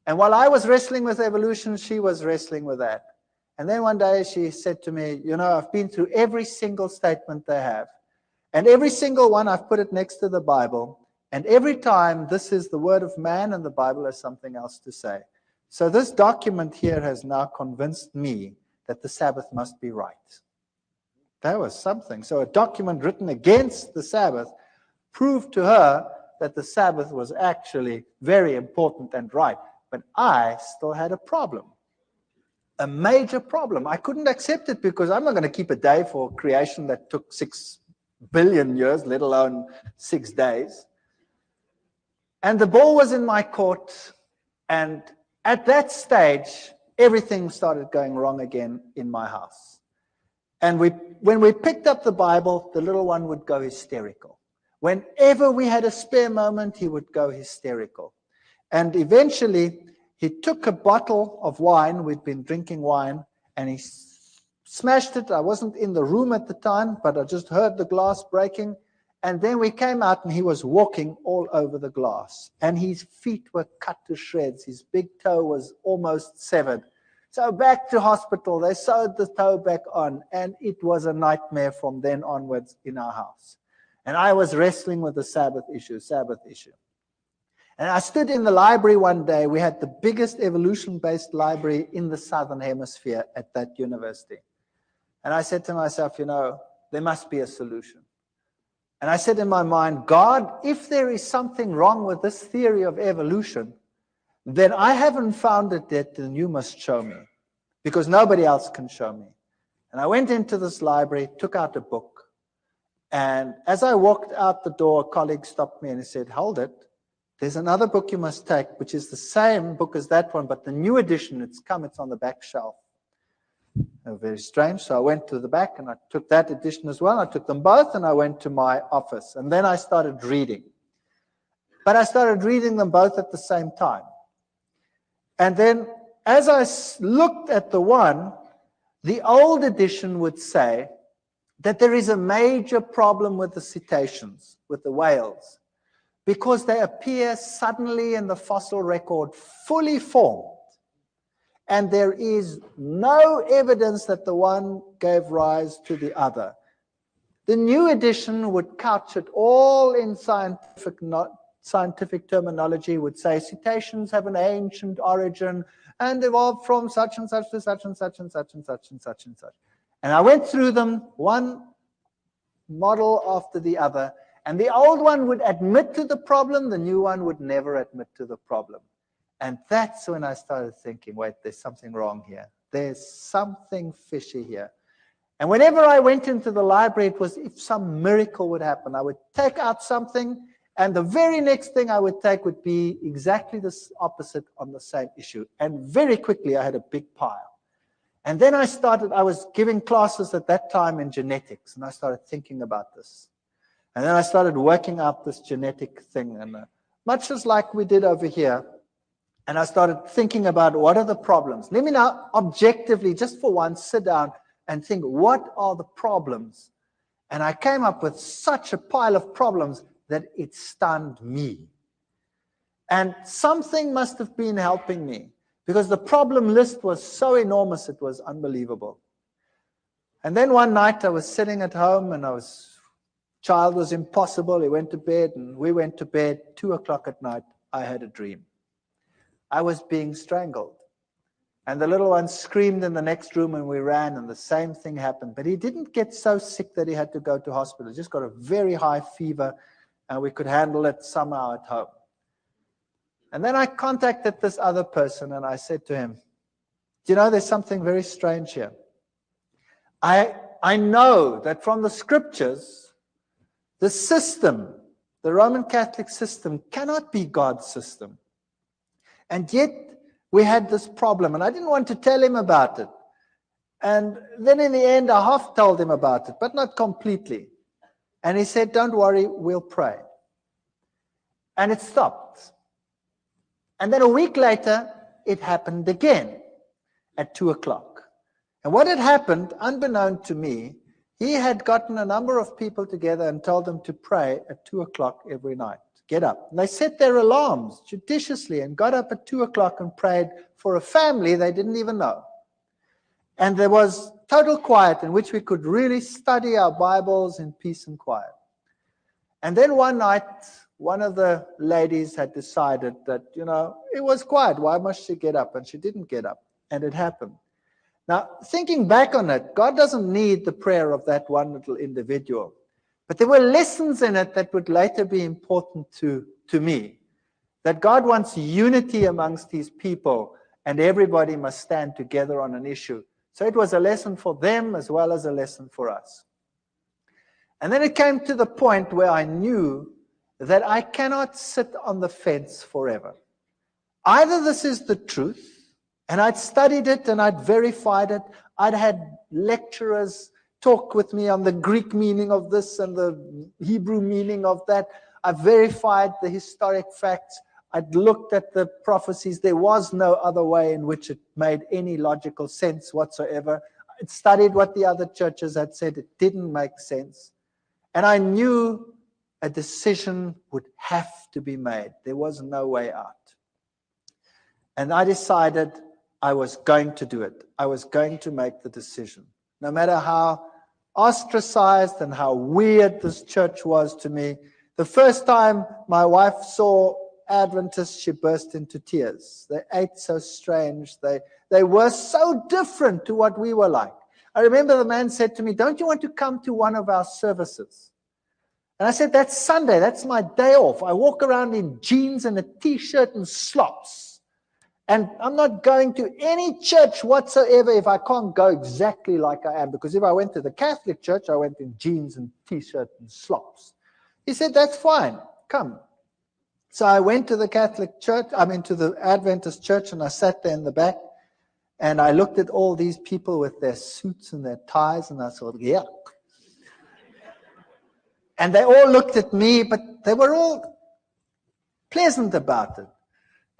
And while I was wrestling with evolution, she was wrestling with that. And then one day she said to me, you know, I've been through every single statement they have. And every single one, I've put it next to the Bible. And every time, this is the word of man and the Bible has something else to say. So this document here has now convinced me that the Sabbath must be right. That was something. So a document written against the Sabbath proved to her that the Sabbath was actually very important and right. But I still had a problem, a major problem. I couldn't accept it because I'm not going to keep a day for creation that took 6 billion years, let alone 6 days. And the ball was in my court, And at that stage, everything started going wrong again in my house. And when we picked up the Bible, the little one would go hysterical. Whenever we had a spare moment, he would go hysterical. And eventually, he took a bottle of wine. We'd been drinking wine, and he smashed it. I wasn't in the room at the time, but I just heard the glass breaking. And then we came out, and he was walking all over the glass. And his feet were cut to shreds. His big toe was almost severed. So back to hospital. They sewed the toe back on, and it was a nightmare from then onwards in our house. And I was wrestling with the Sabbath issue. And I stood in the library one day. We had the biggest evolution-based library in the Southern Hemisphere at that university. And I said to myself, there must be a solution. And I said in my mind, God, if there is something wrong with this theory of evolution, then I haven't found it yet, and you must show me, because nobody else can show me. And I went into this library, took out a book, and as I walked out the door, a colleague stopped me and he said, hold it. There's another book you must take, which is the same book as that one, but the new edition, it's on the back shelf. Very strange. So I went to the back and I took that edition as well. I took them both and I went to my office. And then I started reading. But I started reading them both at the same time. And then as I looked at the one, the old edition would say that there is a major problem with the cetaceans, with the whales, because they appear suddenly in the fossil record fully formed. And there is no evidence that the one gave rise to the other. The new edition would couch it all in scientific terminology, would say cetaceans have an ancient origin and evolved from such and such to such and such and such and such and such and such. And I went through them, one model after the other, and the old one would admit to the problem, the new one would never admit to the problem. And that's when I started thinking, wait, there's something wrong here. There's something fishy here. And whenever I went into the library, it was if some miracle would happen. I would take out something, and the very next thing I would take would be exactly the opposite on the same issue. And very quickly, I had a big pile. And then I was giving classes at that time in genetics, and I started thinking about this. And then I started working out this genetic thing, and much as like we did over here. And I started thinking about what are the problems. Let me now objectively, just for once, sit down and think, what are the problems? And I came up with such a pile of problems that it stunned me. And something must have been helping me, because the problem list was so enormous, it was unbelievable. And then one night I was sitting at home, and child was impossible. He went to bed, and we went to bed. 2 o'clock at night, I had a dream. I was being strangled. And the little one screamed in the next room, and we ran, and the same thing happened. But he didn't get so sick that he had to go to hospital. He just got a very high fever, and we could handle it somehow at home. And then I contacted this other person, and I said to him, there's something very strange here. I know that from the scriptures, the system, the Roman Catholic system, cannot be God's system. And yet, we had this problem, and I didn't want to tell him about it. And then in the end, I half told him about it, but not completely. And he said, don't worry, we'll pray. And it stopped. And then a week later, it happened again at 2 o'clock. And what had happened, unbeknown to me, he had gotten a number of people together and told them to pray at 2 o'clock every night. Get up. And they set their alarms judiciously and got up at 2 o'clock and prayed for a family they didn't even know. And there was total quiet in which we could really study our Bibles in peace and quiet. And then one night, one of the ladies had decided that, it was quiet. Why must she get up? And she didn't get up. And it happened. Now, thinking back on it, God doesn't need the prayer of that one little individual. But there were lessons in it that would later be important to me. That God wants unity amongst his people, and everybody must stand together on an issue. So it was a lesson for them as well as a lesson for us. And then it came to the point where I knew that I cannot sit on the fence forever. either this is the truth, and I'd studied it and I'd verified it. I'd had lecturers talk with me on the Greek meaning of this and the Hebrew meaning of that. I verified the historic facts. I'd looked at the prophecies. There was no other way in which it made any logical sense whatsoever. I'd studied what the other churches had said. It didn't make sense. And I knew a decision would have to be made. There was no way out. And I decided I was going to do it. I was going to make the decision. No matter how ostracized and how weird this church was to me, the first time my wife saw Adventists, she burst into tears. They ate so strange. They were so different to what we were like. I remember the man said to me, "Don't you want to come to one of our services?" And I said, "That's Sunday. That's my day off. I walk around in jeans and a t-shirt and slops. And I'm not going to any church whatsoever if I can't go exactly like I am. Because if I went to the Catholic church, I went in jeans and t-shirt and slops." He said, "That's fine. Come." So I went to the Catholic church, to the Adventist church, and I sat there in the back. And I looked at all these people with their suits and their ties, and I thought, yuck. And they all looked at me, but they were all pleasant about it.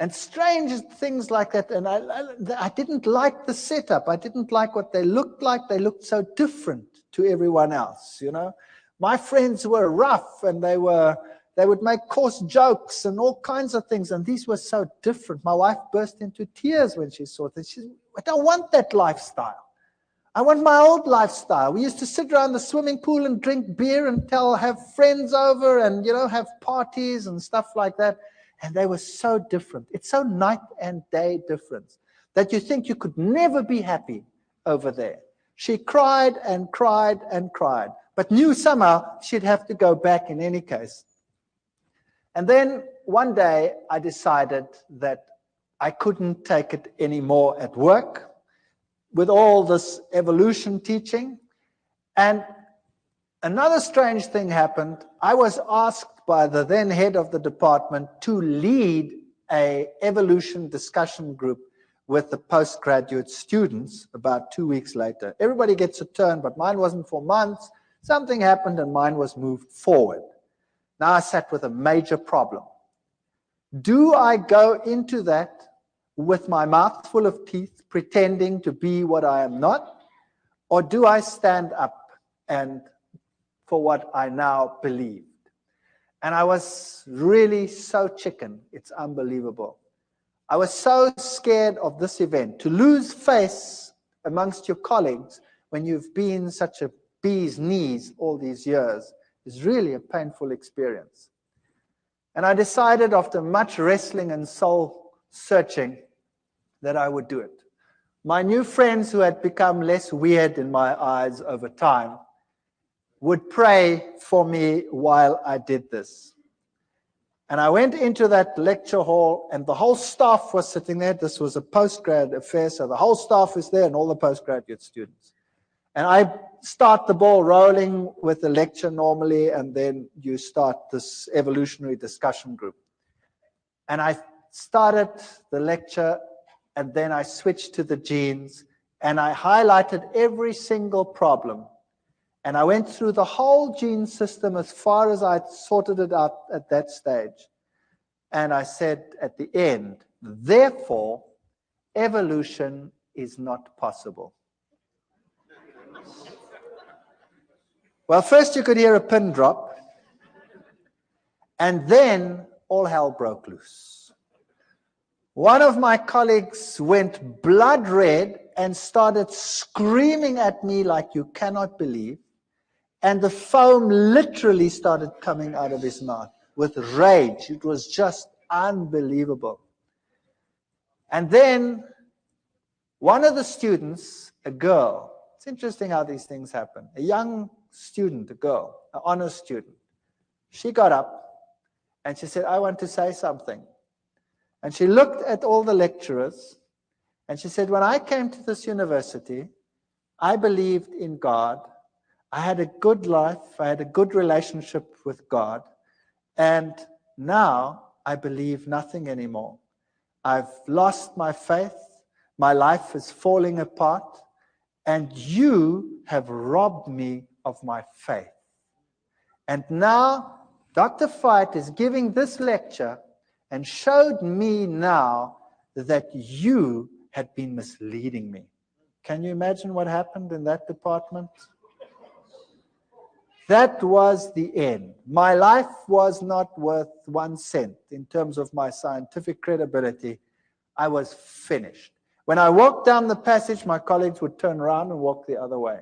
And strange things like that. And I didn't like the setup. I didn't like what they looked like. They looked so different to everyone else, you know. My friends were rough, and they would make coarse jokes and all kinds of things. And these were so different. My wife burst into tears when she saw this. She said, "I don't want that lifestyle. I want my old lifestyle. We used to sit around the swimming pool and drink beer and have friends over and, have parties and stuff like that." And they were so different. It's so night and day difference that you think you could never be happy over there. She cried and cried and cried, but knew somehow she'd have to go back in any case. And then one day I decided that I couldn't take it anymore at work with all this evolution teaching. And another strange thing happened. I was asked by the then head of the department to lead an evolution discussion group with the postgraduate students about 2 weeks later. Everybody gets a turn, but mine wasn't for months. Something happened and mine was moved forward. Now I sat with a major problem. Do I go into that with my mouth full of teeth, pretending to be what I am not? Or do I stand up and for what I now believed? And I was really so chicken. It's unbelievable. I was so scared of this event. To lose face amongst your colleagues when you've been such a bee's knees all these years is really a painful experience. And I decided after much wrestling and soul searching that I would do it. My new friends, who had become less weird in my eyes over time, would pray for me while I did this. And I went into that lecture hall, and the whole staff was sitting there. This was a postgrad affair, so the whole staff is there and all the postgraduate students. And I start the ball rolling with the lecture normally, and then you start this evolutionary discussion group. And I started the lecture, and then I switched to the genes, and I highlighted every single problem. And I went through the whole gene system as far as I'd sorted it out at that stage. And I said at the end, therefore, evolution is not possible. Well, first you could hear a pin drop, and then all hell broke loose. One of my colleagues went blood red and started screaming at me like you cannot believe. And the foam literally started coming out of his mouth with rage. It was just unbelievable. And then one of the students, a girl, it's interesting how these things happen, a young student, a girl, an honors student, she got up and she said, "I want to say something." And she looked at all the lecturers and she said, "When I came to this university, I believed in God. I had a good life. I had a good relationship with God. And now I believe nothing anymore. I've lost my faith. My life is falling apart. And you have robbed me of my faith. And now Dr. Veith is giving this lecture and showed me now that you had been misleading me. Can you imagine what happened in that department? That was the end. My life was not worth 1 cent in terms of my scientific credibility. I was finished. When I walked down the passage, my colleagues would turn around and walk the other way.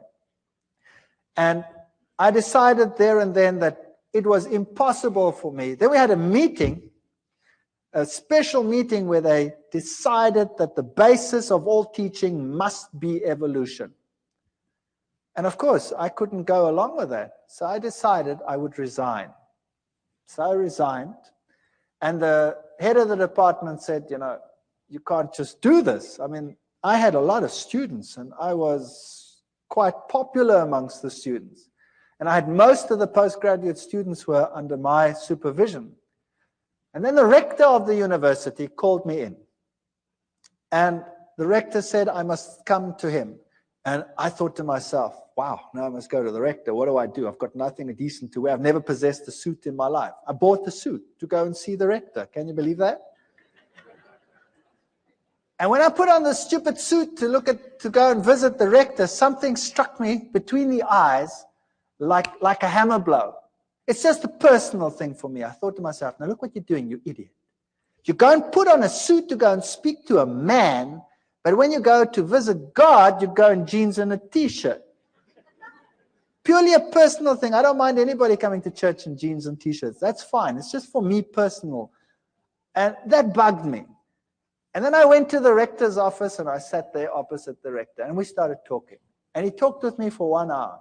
And I decided there and then that it was impossible for me. Then we had a meeting, a special meeting where they decided that the basis of all teaching must be evolution. And of course, I couldn't go along with that. So I decided I would resign. So I resigned. And the head of the department said, you know, you can't just do this. I mean, I had a lot of students and I was quite popular amongst the students. And I had most of the postgraduate students were under my supervision. And then the rector of the university called me in. And the rector said I must come to him. And I thought to myself, wow, now I must go to the rector. What do? I've got nothing decent to wear. I've never possessed a suit in my life. I bought the suit to go and see the rector. Can you believe that? And when I put on the stupid suit to go and visit the rector, something struck me between the eyes like a hammer blow. It's just a personal thing for me. I thought to myself, now look what you're doing, you idiot. You go and put on a suit to go and speak to a man, but when you go to visit God, you go in jeans and a t-shirt. Purely a personal thing. I don't mind anybody coming to church in jeans and t-shirts. That's fine. It's just for me personal. And that bugged me. And then I went to the rector's office and I sat there opposite the rector and we started talking. And he talked with me for 1 hour.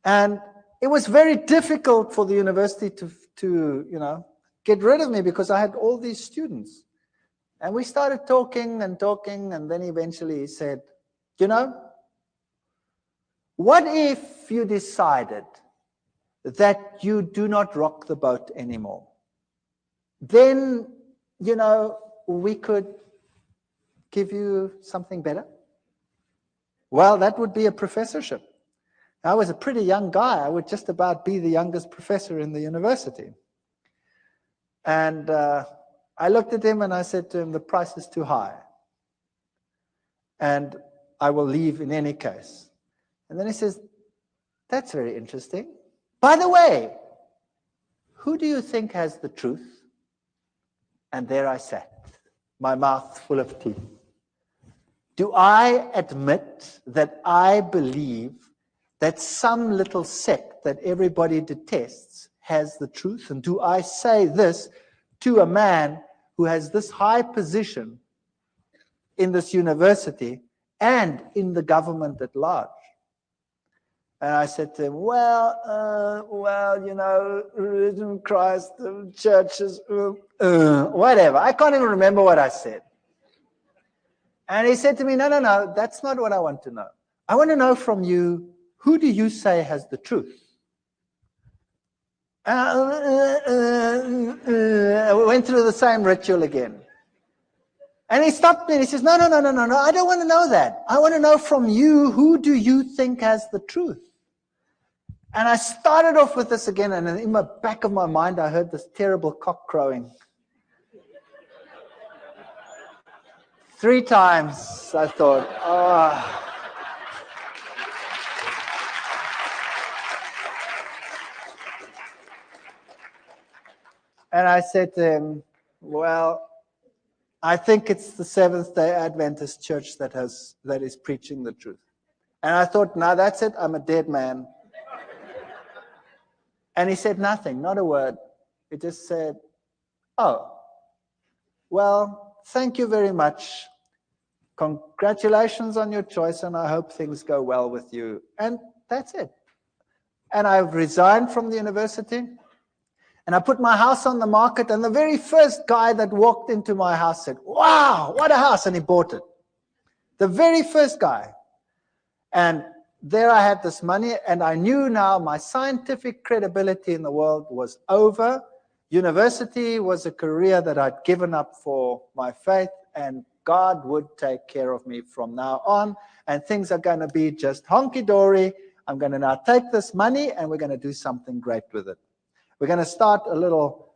And it was very difficult for the university to get rid of me because I had all these students. And we started talking, and then eventually he said, you know, what if you decided that you do not rock the boat anymore? Then, you know, we could give you something better. Well, that would be a professorship. I was a pretty young guy. I would just about be the youngest professor in the university. And I looked at him and I said to him, the price is too high. And I will leave in any case. And then he says, that's very interesting. By the way, who do you think has the truth? And there I sat, my mouth full of teeth. Do I admit that I believe that some little sect that everybody detests has the truth? And do I say this to a man who has this high position in this university and in the government at large? And I said to him, well, you know, religion, Christ, churches, whatever. I can't even remember what I said. And he said to me, no, that's not what I want to know. I want to know from you, who do you say has the truth? We went through the same ritual again. And he stopped me and he says, no, I don't want to know that. I want to know from you, who do you think has the truth? And I started off with this again, and in the back of my mind, I heard this terrible cock crowing. 3 times, I thought, oh. And I said to him, well, I think it's the Seventh-day Adventist church that is preaching the truth. And I thought, no, that's it. I'm a dead man. And he said nothing, not a word. He just said, oh, well, thank you very much. Congratulations on your choice, and I hope things go well with you. And that's it. And I've resigned from the university. And I put my house on the market, and the very first guy that walked into my house said, wow, what a house, and he bought it. The very first guy. And there I had this money, and I knew now my scientific credibility in the world was over, University was a career that I'd given up for my faith, and God would take care of me from now on, and things are going to be just honky-dory. I'm going to now take this money, and we're going to do something great with it. We're going to start a little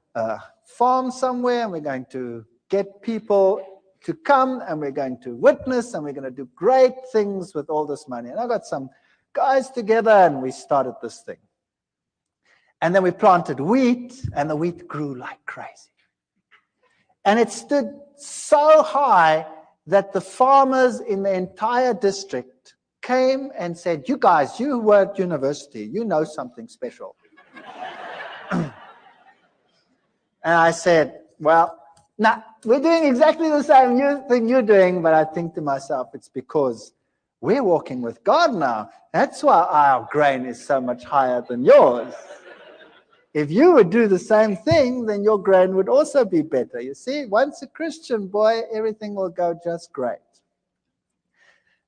farm somewhere, and we're going to get people to come, and we're going to witness, and we're going to do great things with all this money. And I got some guys together, and we started this thing. And then we planted wheat, and the wheat grew like crazy. And it stood so high that the farmers in the entire district came and said, you guys, you were at university, you know something special. And I said, well, nah, we're doing exactly the same thing you're doing, but I think to myself, it's because we're walking with God now. That's why our grain is so much higher than yours. If you would do the same thing, then your grain would also be better. You see, once a Christian, boy, everything will go just great.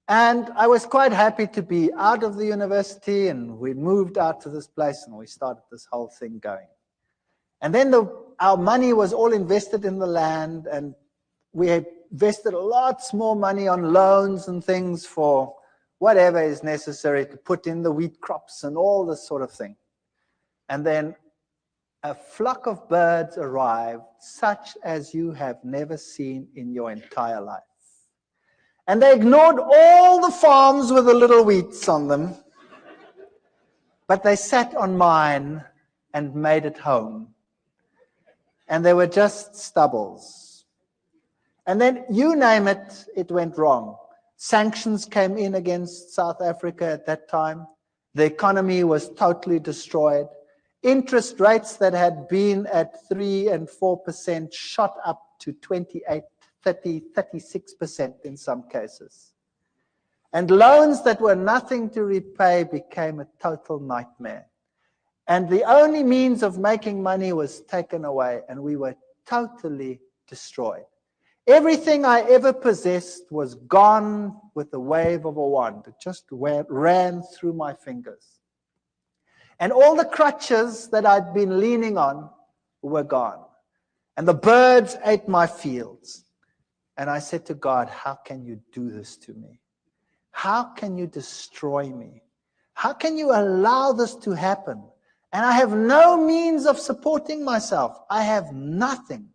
And I was quite happy to be out of the university, and we moved out to this place, and we started this whole thing going. And then our money was all invested in the land, and we invested lots more money on loans and things for whatever is necessary to put in the wheat crops and all this sort of thing. And then a flock of birds arrived, such as you have never seen in your entire life. And they ignored all the farms with the little wheats on them, but they sat on mine and made it home. And they were just stubbles. And then, you name it, it went wrong. Sanctions came in against South Africa at that time. The economy was totally destroyed. Interest rates that had been at 3 and 4% shot up to 28, 30, 36% in some cases. And loans that were nothing to repay became a total nightmare. And the only means of making money was taken away, and we were totally destroyed. Everything I ever possessed was gone with the wave of a wand. It just ran through my fingers. And all the crutches that I'd been leaning on were gone. And the birds ate my fields. And I said to God, how can you do this to me? How can you destroy me? How can you allow this to happen? And I have no means of supporting myself. I have nothing.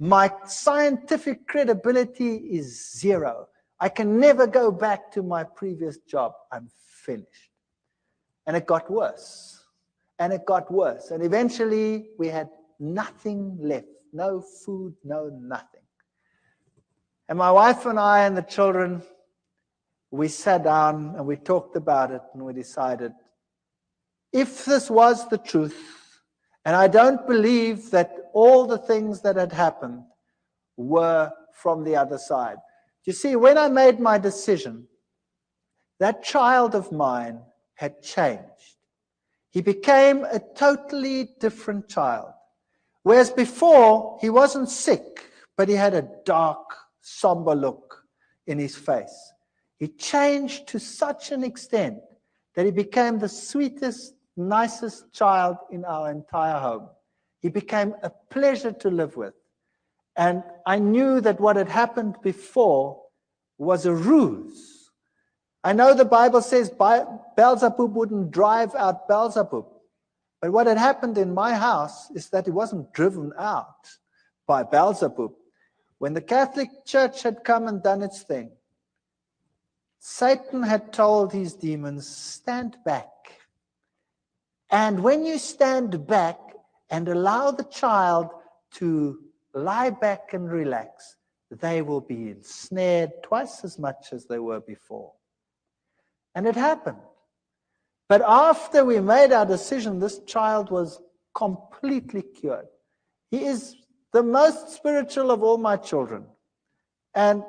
My scientific credibility is zero. I can never go back to my previous job. I'm finished. And it got worse. And it got worse. And eventually we had nothing left. No food, no nothing. And my wife and I and the children, we sat down and we talked about it, and we decided, if this was the truth, and I don't believe that all the things that had happened were from the other side. You see, when I made my decision, that child of mine had changed. He became a totally different child. Whereas before, he wasn't sick, but he had a dark, somber look in his face. He changed to such an extent that he became the sweetest, nicest child in our entire home. He became a pleasure to live with. And I knew that what had happened before was a ruse. I know the Bible says Beelzebub wouldn't drive out Beelzebub. But what had happened in my house is that it wasn't driven out by Beelzebub. When the Catholic Church had come and done its thing, Satan had told his demons, stand back. And when you stand back and allow the child to lie back and relax, they will be ensnared twice as much as they were before. And it happened. But after we made our decision, this child was completely cured. He is the most spiritual of all my children. And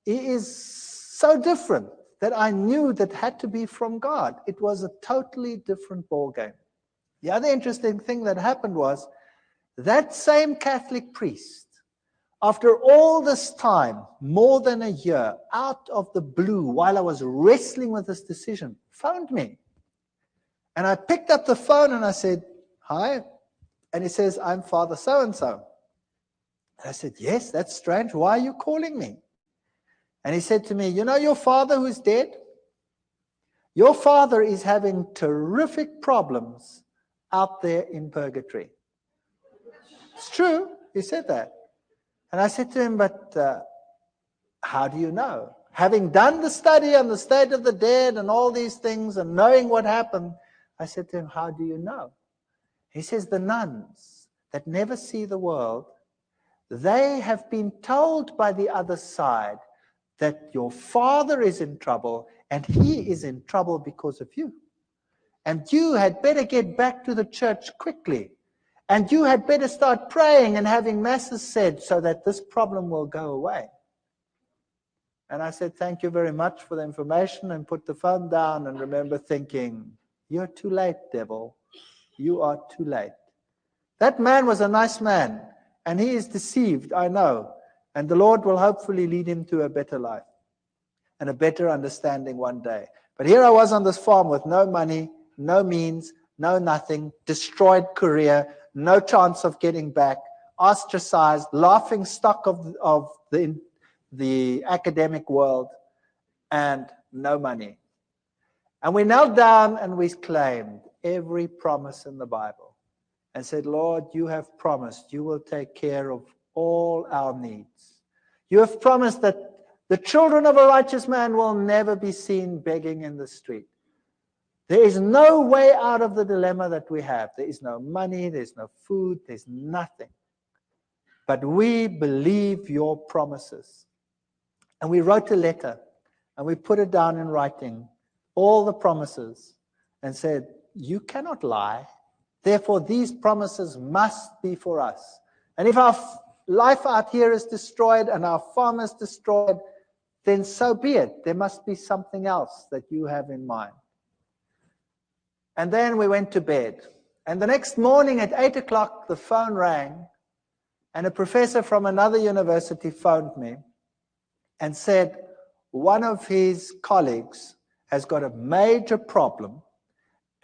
he is so different that I knew that had to be from God. It was a totally different ballgame. The other interesting thing that happened was that same Catholic priest, after all this time, more than a year, out of the blue, while I was wrestling with this decision, phoned me. And I picked up the phone and I said, hi, And he says, I'm Father so-and-so. And I said, yes, that's strange. Why are you calling me? And he said to me, you know your father who's dead? Your father is having terrific problems out there in purgatory. It's true. He said that. And I said to him, but how do you know? Having done the study on the state of the dead and all these things and knowing what happened, I said to him, how do you know? He says, the nuns that never see the world, they have been told by the other side that your father is in trouble and he is in trouble because of you. And you had better get back to the church quickly. And you had better start praying and having masses said so that this problem will go away. And I said, thank you very much for the information, and put the phone down and remember thinking, you're too late, devil. You are too late. That man was a nice man, and he is deceived, I know. And the Lord will hopefully lead him to a better life and a better understanding one day. But here I was on this farm with no money, no means, no nothing, destroyed career, no chance of getting back, ostracized, laughing stock of the academic world, and no money. And we knelt down and we claimed every promise in the Bible and said, Lord, you have promised you will take care of all our needs. You have promised that the children of a righteous man will never be seen begging in the street. There is no way out of the dilemma that we have. There is no money, there's no food, there's nothing. But we believe your promises. And we wrote a letter and we put it down in writing, all the promises, and said, you cannot lie. Therefore, these promises must be for us. And if our life out here is destroyed and our farm is destroyed, then so be it. There must be something else that you have in mind. And then we went to bed. And the next morning at 8 o'clock, the phone rang, and a professor from another university phoned me and said one of his colleagues has got a major problem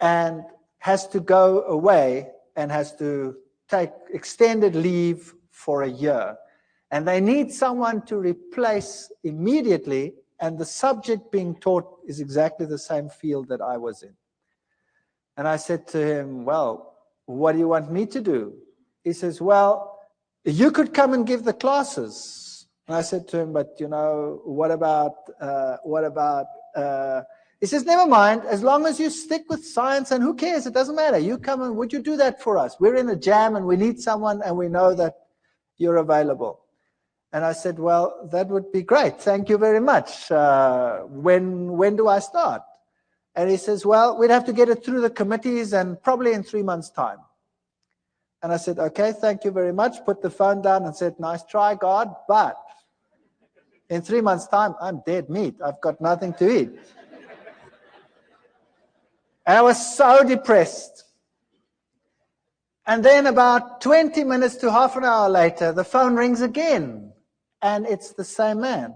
and has to go away and has to take extended leave for a year. And they need someone to replace immediately, and the subject being taught is exactly the same field that I was in. And I said to him, well, what do you want me to do? He says, well, you could come and give the classes. And I said to him, but you know, what about, he says, never mind, as long as you stick with science, and who cares, it doesn't matter. You come and would you do that for us? We're in a jam and we need someone and we know that you're available. And I said, well, that would be great. Thank you very much. When do I start? And he says, well, we'd have to get it through the committees and probably in 3 months' time. And I said, okay, thank you very much. Put the phone down and said, nice try, God, but in 3 months' time, I'm dead meat. I've got nothing to eat. And I was so depressed. And then about 20 minutes to half an hour later, the phone rings again. And it's the same man.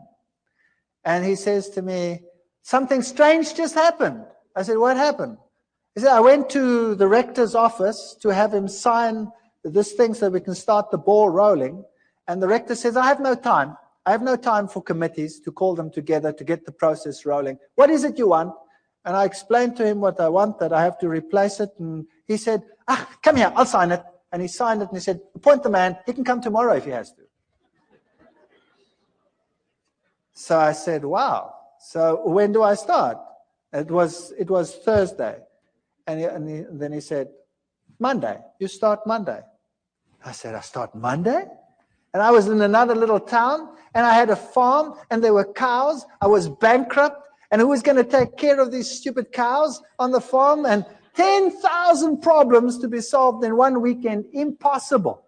And he says to me, something strange just happened. I said, what happened? He said, I went to the rector's office to have him sign this thing so we can start the ball rolling. And the rector says, I have no time. I have no time for committees to call them together to get the process rolling. What is it you want? And I explained to him what I want, that I have to replace it. And he said, come here, I'll sign it. And he signed it and he said, appoint the man. He can come tomorrow if he has to. So I said, wow. So when do I start? It was Thursday. And then he said, Monday. You start Monday. I said, I start Monday? And I was in another little town, and I had a farm, and there were cows. I was bankrupt, and who was going to take care of these stupid cows on the farm? And 10,000 problems to be solved in one weekend. Impossible.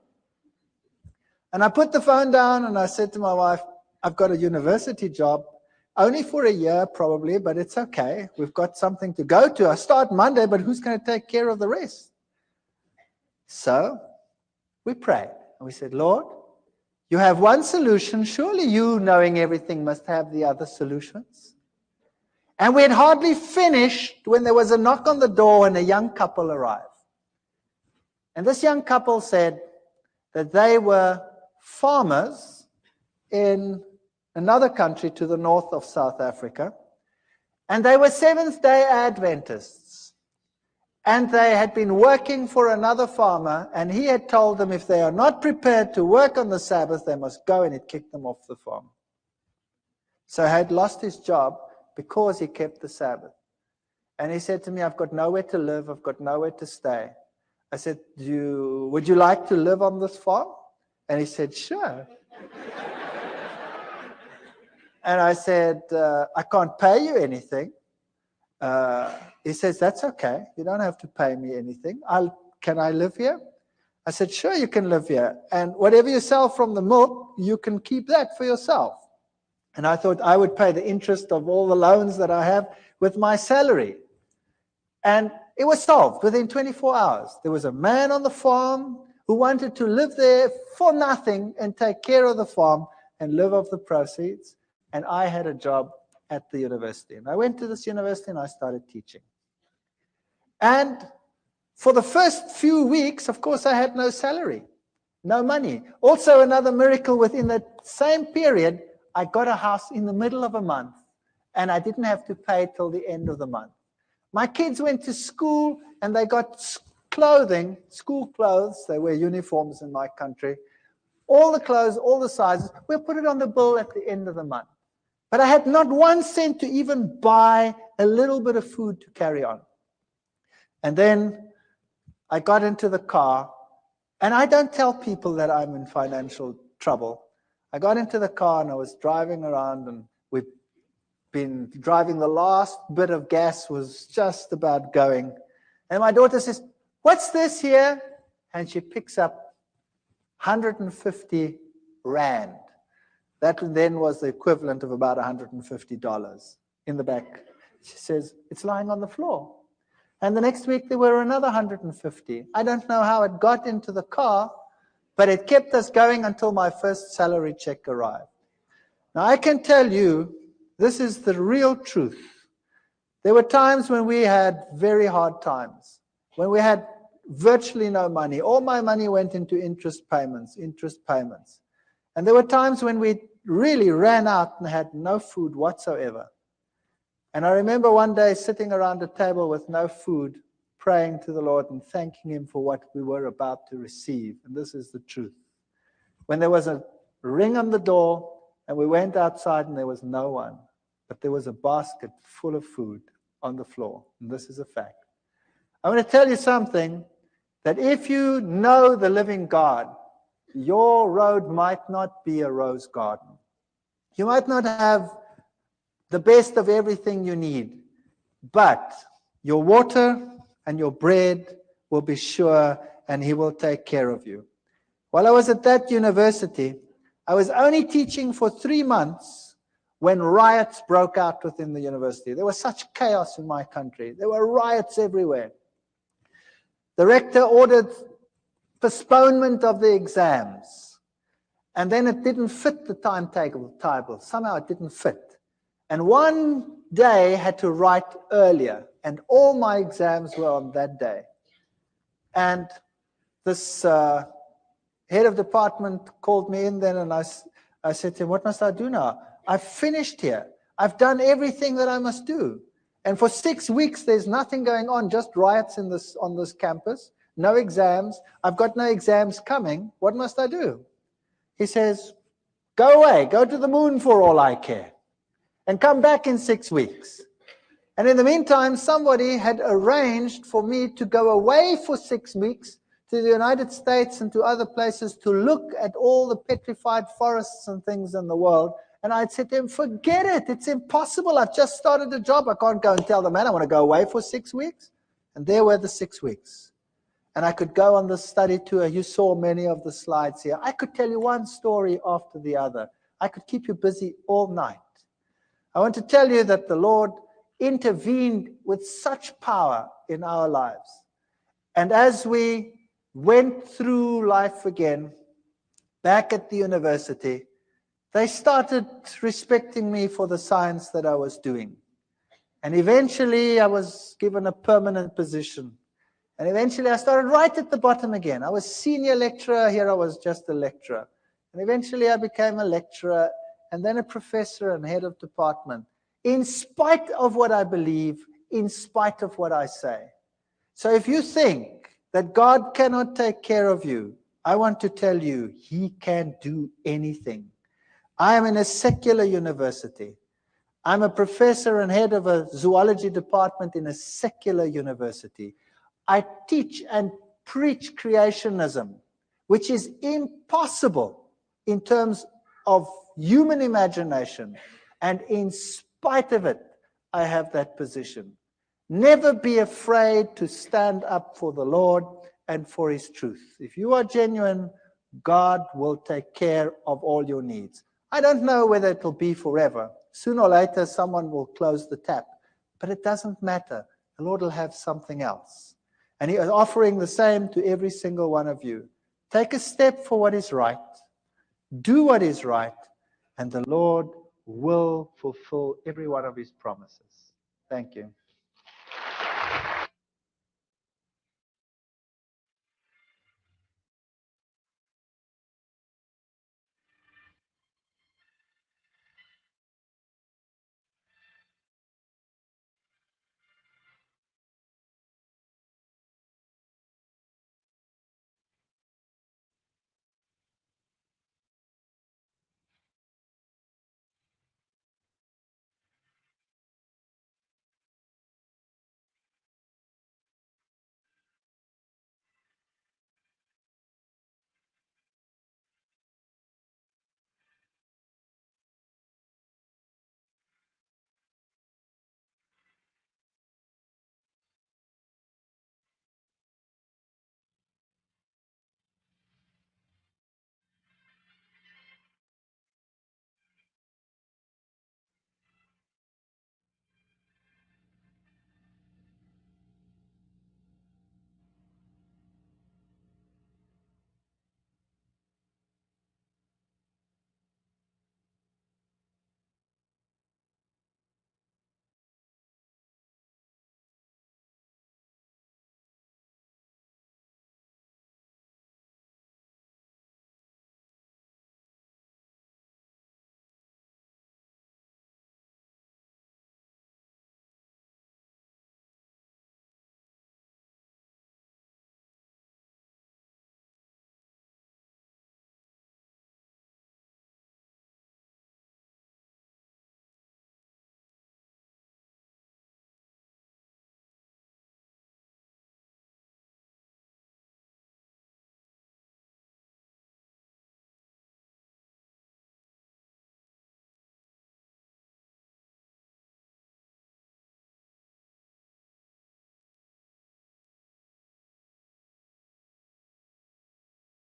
And I put the phone down, and I said to my wife, I've got a university job. Only for a year, probably, but it's okay. We've got something to go to. I start Monday, but who's going to take care of the rest? So we prayed, and we said, Lord, you have one solution. Surely you, knowing everything, must have the other solutions. And we had hardly finished when there was a knock on the door and a young couple arrived. And this young couple said that they were farmers in another country to the north of South Africa, and they were Seventh-day Adventists. And they had been working for another farmer, and he had told them if they are not prepared to work on the Sabbath, they must go, and he'd kick them off the farm. So he had lost his job because he kept the Sabbath. And he said to me, I've got nowhere to live, I've got nowhere to stay. I said, would you like to live on this farm? And he said, sure. And I said, I can't pay you anything. He says, that's okay. You don't have to pay me anything. Can I live here? I said, sure, you can live here. And whatever you sell from the milk, you can keep that for yourself. And I thought I would pay the interest of all the loans that I have with my salary. And it was solved within 24 hours. There was a man on the farm who wanted to live there for nothing and take care of the farm and live off the proceeds. And I had a job at the university. And I went to this university and I started teaching. And for the first few weeks, of course, I had no salary, no money. Also, another miracle within that same period, I got a house in the middle of a month, and I didn't have to pay till the end of the month. My kids went to school, and they got clothing, school clothes. They wear uniforms in my country. All the clothes, all the sizes, we'll put it on the bill at the end of the month. But I had not 1 cent to even buy a little bit of food to carry on. And then I got into the car, and I don't tell people that I'm in financial trouble. I got into the car and I was driving around, and we've been driving. The last bit of gas was just about going. And my daughter says, what's this here? And she picks up 150 Rand. That then was the equivalent of about $150 in the back. She says, it's lying on the floor. And the next week there were another 150. I don't know how it got into the car, but it kept us going until my first salary check arrived. Now I can tell you, this is the real truth. There were times when we had very hard times, when we had virtually no money. All my money went into interest payments. And there were times when we really ran out and had no food whatsoever. And I remember one day sitting around a table with no food, praying to the Lord and thanking Him for what we were about to receive. And this is the truth. When there was a ring on the door and we went outside and there was no one, but there was a basket full of food on the floor. And this is a fact. I want to tell you something, that if you know the living God, your road might not be a rose garden. You might not have the best of everything you need, but your water and your bread will be sure, and He will take care of you. While I was at that university, I was only teaching for 3 months when riots broke out within the university. There was such chaos in my country. There were riots everywhere. The rector ordered postponement of the exams, and then it didn't fit the timetable. Somehow it didn't fit. And one day I had to write earlier, and all my exams were on that day. And this head of department called me in then, and I said to him, what must I do now? I've finished here. I've done everything that I must do. And for 6 weeks, there's nothing going on, just riots on this campus, no exams. I've got no exams coming. What must I do? He says, go away, go to the moon for all I care, and come back in 6 weeks. And in the meantime, somebody had arranged for me to go away for 6 weeks to the United States and to other places to look at all the petrified forests and things in the world. And I'd said to him, forget it. It's impossible. I've just started a job. I can't go and tell the man I want to go away for 6 weeks. And there were the 6 weeks. And I could go on this study tour. You saw many of the slides here. I could tell you one story after the other. I could keep you busy all night. I want to tell you that the Lord intervened with such power in our lives. And as we went through life again, back at the university, they started respecting me for the science that I was doing. And eventually I was given a permanent position. And eventually I started right at the bottom again. I was senior lecturer, here I was just a lecturer. And eventually I became a lecturer and then a professor and head of department, in spite of what I believe, in spite of what I say. So if you think that God cannot take care of you, I want to tell you, He can do anything. I am in a secular university. I'm a professor and head of a zoology department in a secular university. I teach and preach creationism, which is impossible in terms of human imagination. And in spite of it, I have that position. Never be afraid to stand up for the Lord and for His truth. If you are genuine, God will take care of all your needs. I don't know whether it will be forever. Sooner or later, someone will close the tap. But it doesn't matter. The Lord will have something else. And He is offering the same to every single one of you. Take a step for what is right. Do what is right. And the Lord will fulfill every one of His promises. Thank you.